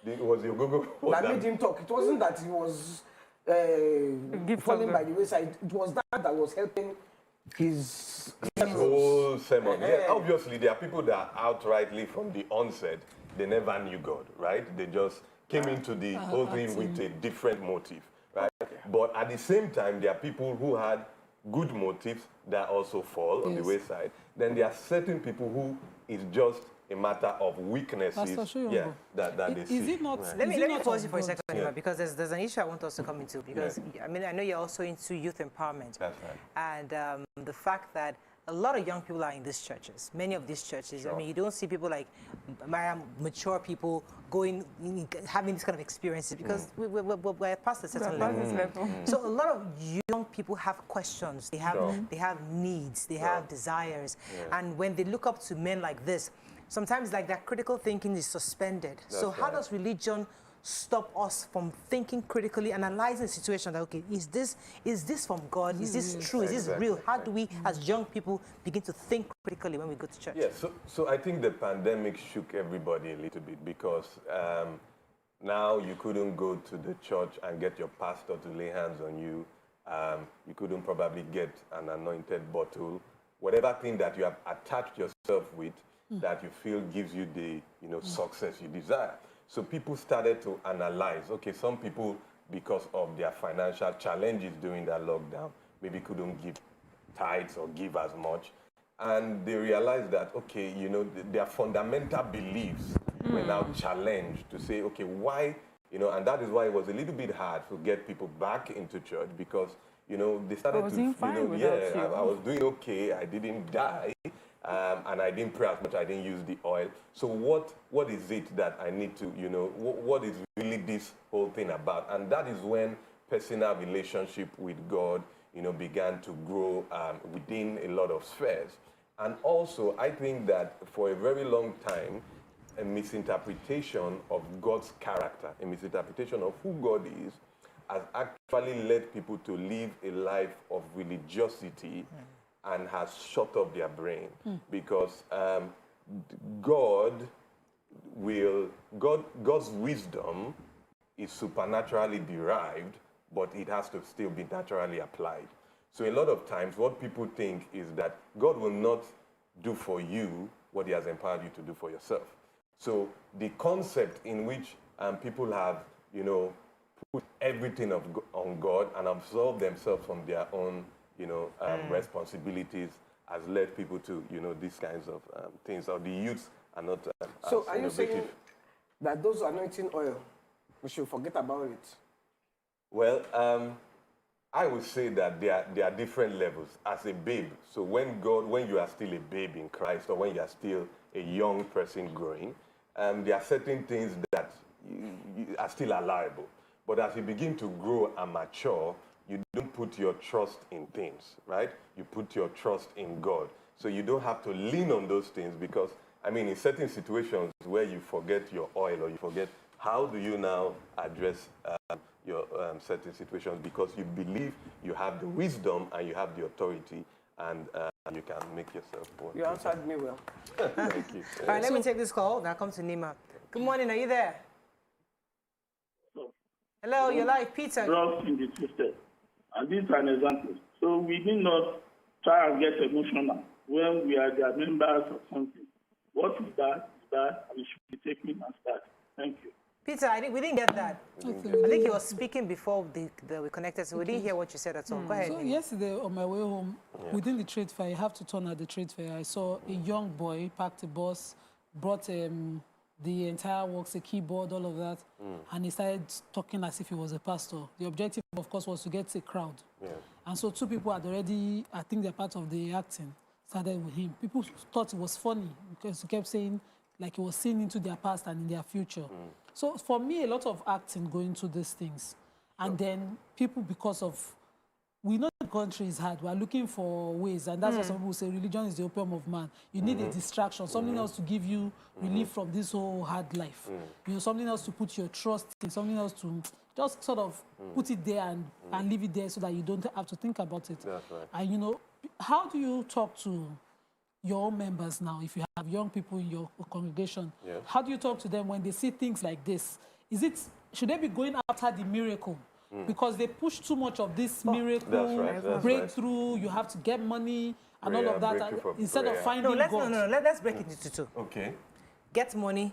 It was your Google that made him talk. It wasn't that he was falling by the wayside. It was that was helping his whole sermon. Yeah, obviously, there are people that outrightly from the onset, they never knew God, right? They just came into the whole thing with a different motive, right? But at the same time, there are people who had good motives that also fall on the wayside. Then there are certain people who is just a matter of weaknesses, that they see. Is it not? Right. Let me pause you for a second, Yeah. because there's an issue I want us to come into. Because I mean, I know you're also into youth empowerment. That's right. And the fact that a lot of young people are in these churches. Many of these churches. Sure. I mean, you don't see people like mature people going, having this kind of experiences because we're past a certain level. So a lot of young people have questions. They have they have needs. They have desires. And when they look up to men like this, sometimes like that critical thinking is suspended. So how does religion stop us from thinking critically, analyzing the situation that, okay, is this from God? Is this true? Is this real? How do we, as young people, begin to think critically when we go to church? Yeah, so I think the pandemic shook everybody a little bit because now you couldn't go to the church and get your pastor to lay hands on you. You couldn't probably get an anointed bottle. Whatever thing that you have attached yourself with that you feel gives you the success you desire. So people started to analyze, okay, some people, because of their financial challenges during that lockdown, maybe couldn't give tithes or give as much. And they realized that, okay, their fundamental beliefs were now challenged to say, okay, why, and that is why it was a little bit hard to get people back into church because, they started to, I was doing okay, I didn't die. And I didn't pray as much, I didn't use the oil. So what is it that I need to, what is really this whole thing about? And that is when personal relationship with God, began to grow within a lot of spheres. And also, I think that for a very long time, a misinterpretation of God's character, a misinterpretation of who God is, has actually led people to live a life of religiosity and has shut up their brain because God's wisdom is supernaturally derived, but it has to still be naturally applied. So a lot of times what people think is that God will not do for you what he has empowered you to do for yourself. So the concept in which people have, put everything on God and absolve themselves from their own responsibilities has led people to, these kinds of things. Or the youths are not So are you saying that those anointing oil, we should forget about it? Well, I would say that there are different levels. As a babe, so when you are still a babe in Christ or when you are still a young person growing, there are certain things that are still allowable. But as you begin to grow and mature, you don't put your trust in things, right? You put your trust in God. So you don't have to lean on those things because, in certain situations where you forget your oil or you forget, how do you now address your certain situations? Because you believe you have the wisdom and you have the authority and you can make yourself born. You answered me well. Thank you. All right, let me take this call. Now come to Nima. Good morning, are you there? Hello, you're live, Peter. Trust in the system. And this is an example. So we did not try and get emotional when we are their members of something. What is that? Is that? And we should be taking as that. Thank you. Peter, we didn't get that. I think he was speaking before we connected, so we didn't hear what you said at all. Go ahead. So yesterday on my way home, within the trade fair, you have to turn at the trade fair. I saw a young boy parked a bus, brought the entire works, a keyboard, all of that, and he started talking as if he was a pastor. The objective, of course, was to get a crowd. Yeah. And so two people had already, I think they're part of the acting, started with him. People thought it was funny because he kept saying, like he was seeing into their past and in their future. So for me, a lot of acting go into these things. And then people, because of we know the country is hard. We're looking for ways, and that's what some people say religion is the opium of man. You need a distraction, something else to give you relief from this whole hard life. You know, something else to put your trust in, something else to just sort of put it there and leave it there so that you don't have to think about it. That's right. And, you know, how do you talk to your own members now, if you have young people in your congregation? Yes. How do you talk to them when they see things like this? Should they be going after the miracle? Because they push too much of this miracle, breakthrough, you have to get money and all of that, instead of finding God. Let's break it into two. Okay. Get money.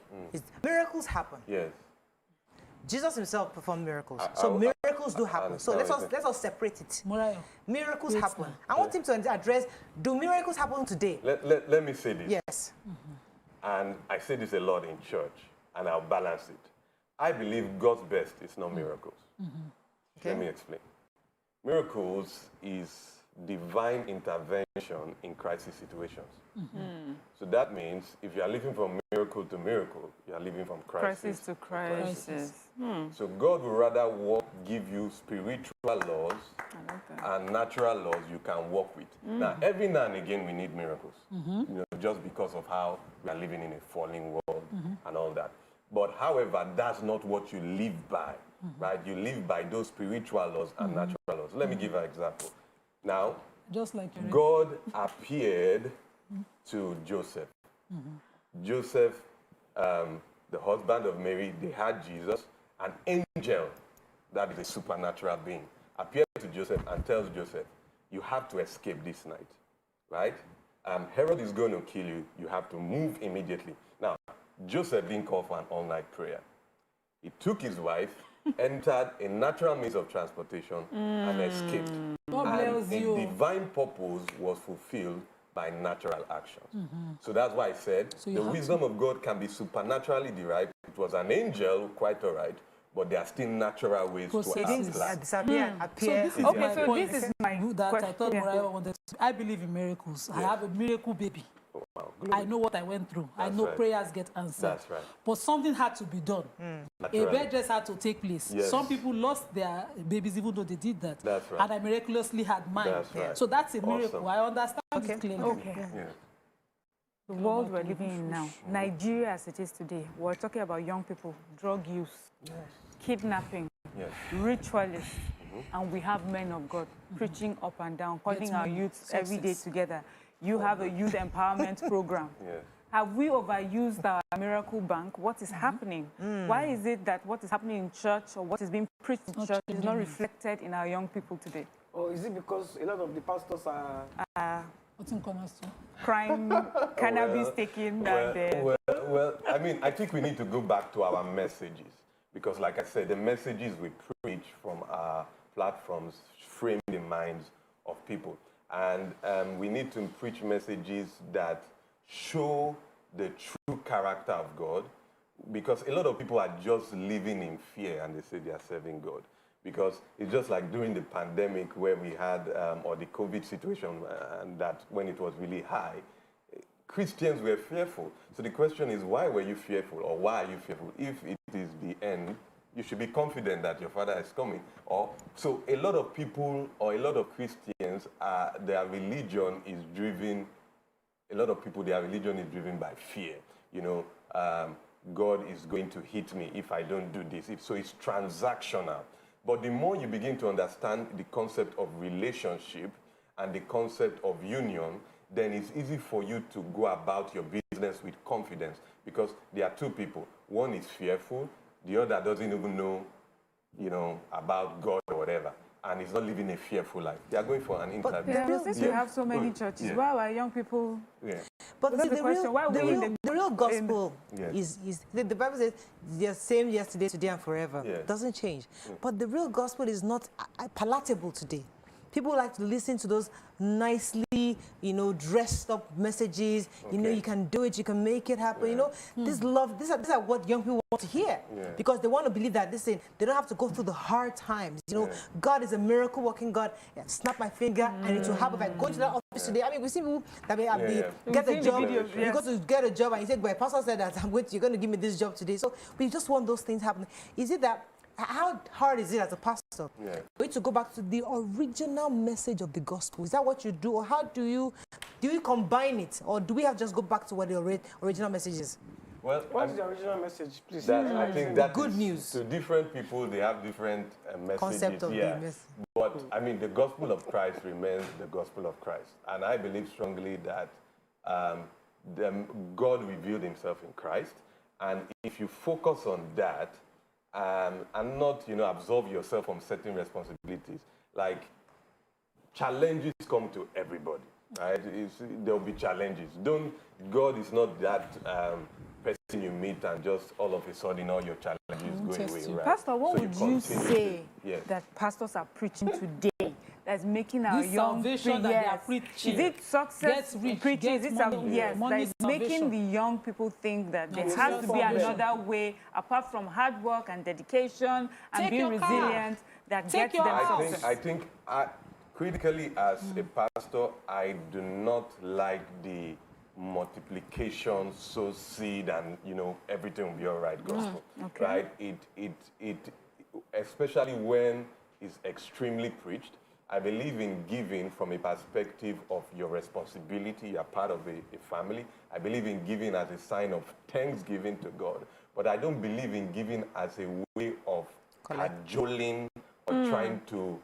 Miracles happen. Yes. Jesus himself performed miracles. So miracles do happen. So let's all separate it. Miracles happen. I want him to address, do miracles happen today? Let me say this. Yes. And I say this a lot in church, and I'll balance it. I believe God's best is not miracles. Let me explain. Miracles is divine intervention in crisis situations. So that means if you are living from miracle to miracle, you are living from crisis to crisis. So God will rather give you spiritual laws and natural laws you can work with. Now, every now and again, we need miracles, you know, just because of how we are living in a falling world and all that. But however, that's not what you live by, right? You live by those spiritual laws and natural laws. Let me give an example. Now, just like God appeared to Joseph. Joseph, the husband of Mary, they had Jesus. An angel, that is a supernatural being, appeared to Joseph and tells Joseph, you have to escape this night, right? Herod is going to kill you. You have to move immediately. Now, Joseph didn't call for an all-night prayer. He took his wife, entered a natural means of transportation, and escaped. And a divine purpose was fulfilled by natural actions. So that's why I said the wisdom of God can be supernaturally derived. It was an angel, quite all right, but there are still natural ways to act. Disappear, appear. So this is my that question. I thought Mariah wanted to. I believe in miracles. Yes. I have a miracle baby. Wow. I know what I went through. That's I know prayers get answered. That's right. But something had to be done. A bed rest had to take place. Yes. Some people lost their babies even though they did that. That's right. And I miraculously had mine. That's right. So that's a miracle. Awesome. I understand it clearly. Okay. Yeah. The world we're living in now, Nigeria as it is today, we're talking about young people, drug use, kidnapping, ritualists, and we have men of God preaching up and down, calling our youths every day together. You have a youth empowerment program. Have we overused our miracle bank? What is happening? Why is it that what is happening in church or what is being preached in church is not reflected in our young people today? Or is it because a lot of the pastors are... crime, cannabis taking? Well, I mean, I think we need to go back to our messages. Because like I said, the messages we preach from our platforms frame the minds of people. And we need to preach messages that show the true character of God, because a lot of people are just living in fear and they say they are serving God. Because it's just like during the pandemic where we had, or the COVID situation, and that when it was really high, Christians were fearful. So the question is, why were you fearful, or why are you fearful? If it is the end, you should be confident that your Father is coming. So a lot of people, or a lot of Christians, their religion is driven. A lot of people, their religion is driven by fear. You know, God is going to hit me if I don't do this. So it's transactional. But the more you begin to understand the concept of relationship and the concept of union, then it's easy for you to go about your business with confidence, because there are two people. One is fearful, the other doesn't even know, you know, about God or whatever, and is not living a fearful life. They are going for an interview. Since we have so many churches, why are young people... But that's the question. Why the real gospel is the Bible says the same yesterday, today, and forever. Doesn't change. But the real gospel is not palatable today. People like to listen to those nicely, you know, dressed up messages. You know, you can do it, you can make it happen. You know, this love, these are what young people want to hear, because they want to believe that, listen, they don't have to go through the hard times. You know, God is a miracle working God. Snap my finger and it will happen. If I go to that office today, I mean, we see people that may get a job. You go to get a job and you say, my pastor said that you're going to give me this job today. So we just want those things happening. Is it that How hard is it as a pastor for you to go back to the original message of the gospel? Is that what you do, or how do you combine it, or do we have just go back to what the original message is? Well, what's the original message, please? I think that good news. To different people, they have different messages. Concept of the message. But I mean, the gospel of Christ remains the gospel of Christ, and I believe strongly that God revealed Himself in Christ, and if you focus on that and not, absolve yourself from certain responsibilities, like challenges come to everybody, right? There will be challenges. God is not that person you meet and just all of a sudden all your challenges go away, right? Pastor, what would you say Yes. that pastors are preaching today that's making our This young salvation that they are preaching. Is it success Get rich, preaching? get Is it money, yes, money that is making the young people think that there It's has to be salvation. another way apart from hard work and dedication and Take being your car. resilient that Take gets your them house. success. I think critically as a pastor, I do not like the multiplication, sow seed, and everything will be all right gospel. Okay. Right? It especially when it's extremely preached. I believe in giving from a perspective of your responsibility. You're part of a family. I believe in giving as a sign of thanksgiving to God. But I don't believe in giving as a way of cajoling or trying to,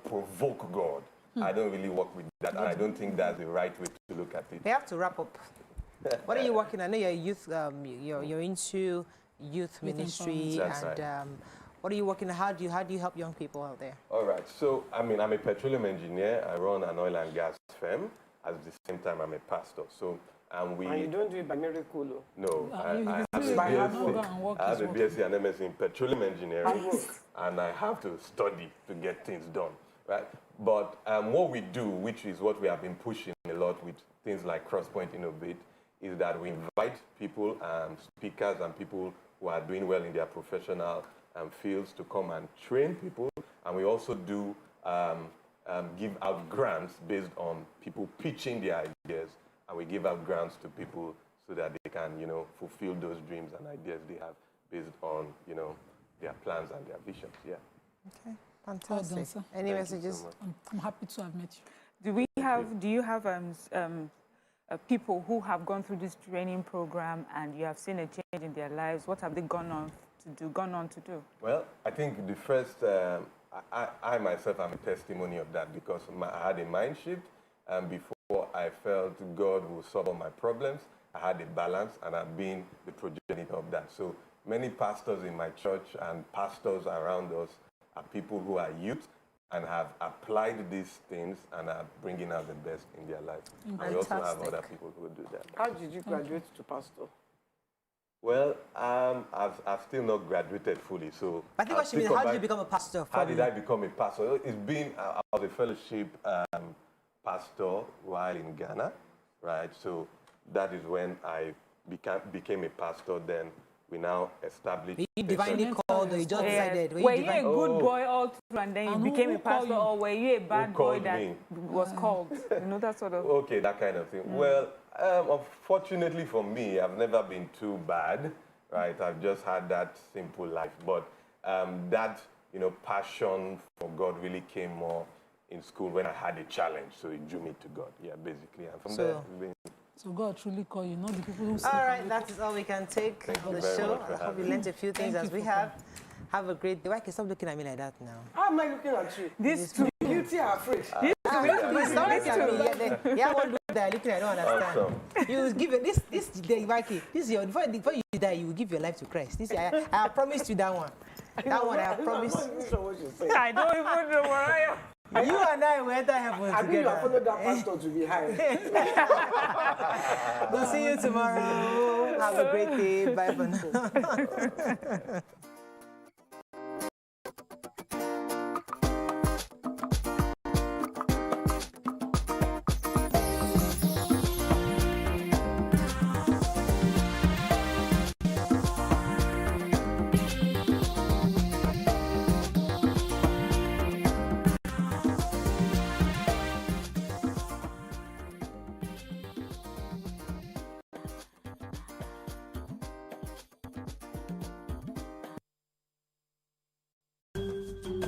provoke God. I don't really work with that, and I don't think that's the right way to look at it. We have to wrap up. What are you working on? I know you're youth. You're into youth ministry, That's and right. what are you working on? How do you help young people out there? All right. So, I'm a petroleum engineer. I run an oil and gas firm. At the same time, I'm a pastor. So, and you don't do it by miracle, though? No, I have a BSc and MSc in petroleum engineering, and I have to study to get things done, right? But what we do, which is what we have been pushing a lot with things like Crosspoint Innovate, is that we invite people, speakers and people who are doing well in their professional fields to come and train people. And we also do give out grants based on people pitching their ideas, and we give out grants to people so that they can, fulfill those dreams and ideas they have based on, their plans and their visions. Yeah. Okay. Fantastic. Any messages? I'm happy to have met you. Do you have people who have gone through this training program and you have seen a change in their lives? What have they gone on to do? Well, I think the first, I myself am a testimony of that, because I had a mind shift, and before I felt God will solve all my problems, I had a balance, and I've been the progenitor of that. So many pastors in my church and pastors around us are people who are youth and have applied these things and are bringing out the best in their life. And we also have other people who do that. How did you graduate to pastor? Well, I've still not graduated fully, so... I think what you mean, how did you become a pastor? How did I become a pastor? It's been, I was a fellowship pastor while in Ghana, right? So that is when I became a pastor. Then we now established... Were you divinely called, or you just decided? Were you a good boy all through and then you became a pastor, or were you a bad boy that was called? That sort of... Okay, that kind of thing. Well, unfortunately for me, I've never been too bad, right? I've just had that simple life. But that, passion for God really came more in school when I had a challenge. So it drew me to God, basically. And from there, it's been... So God truly call you, not the people who say... All right, that is all we can take for the show. I hope you learned a few things as we have. Have a great day. Why can you stop looking at me like that now? How am I looking at you? This too. Beauty are afraid. Stop looking at me. Yeah, one look that looking, I don't understand. Awesome. You give it this day, Mikey. This is your before you die, you will give your life to Christ. This I have promised you that one. That one I have promised. I don't even know where I am. You and I will enter heaven together. I think you have followed that pastor to be high. We'll see you tomorrow. Have a great day. Bye for now.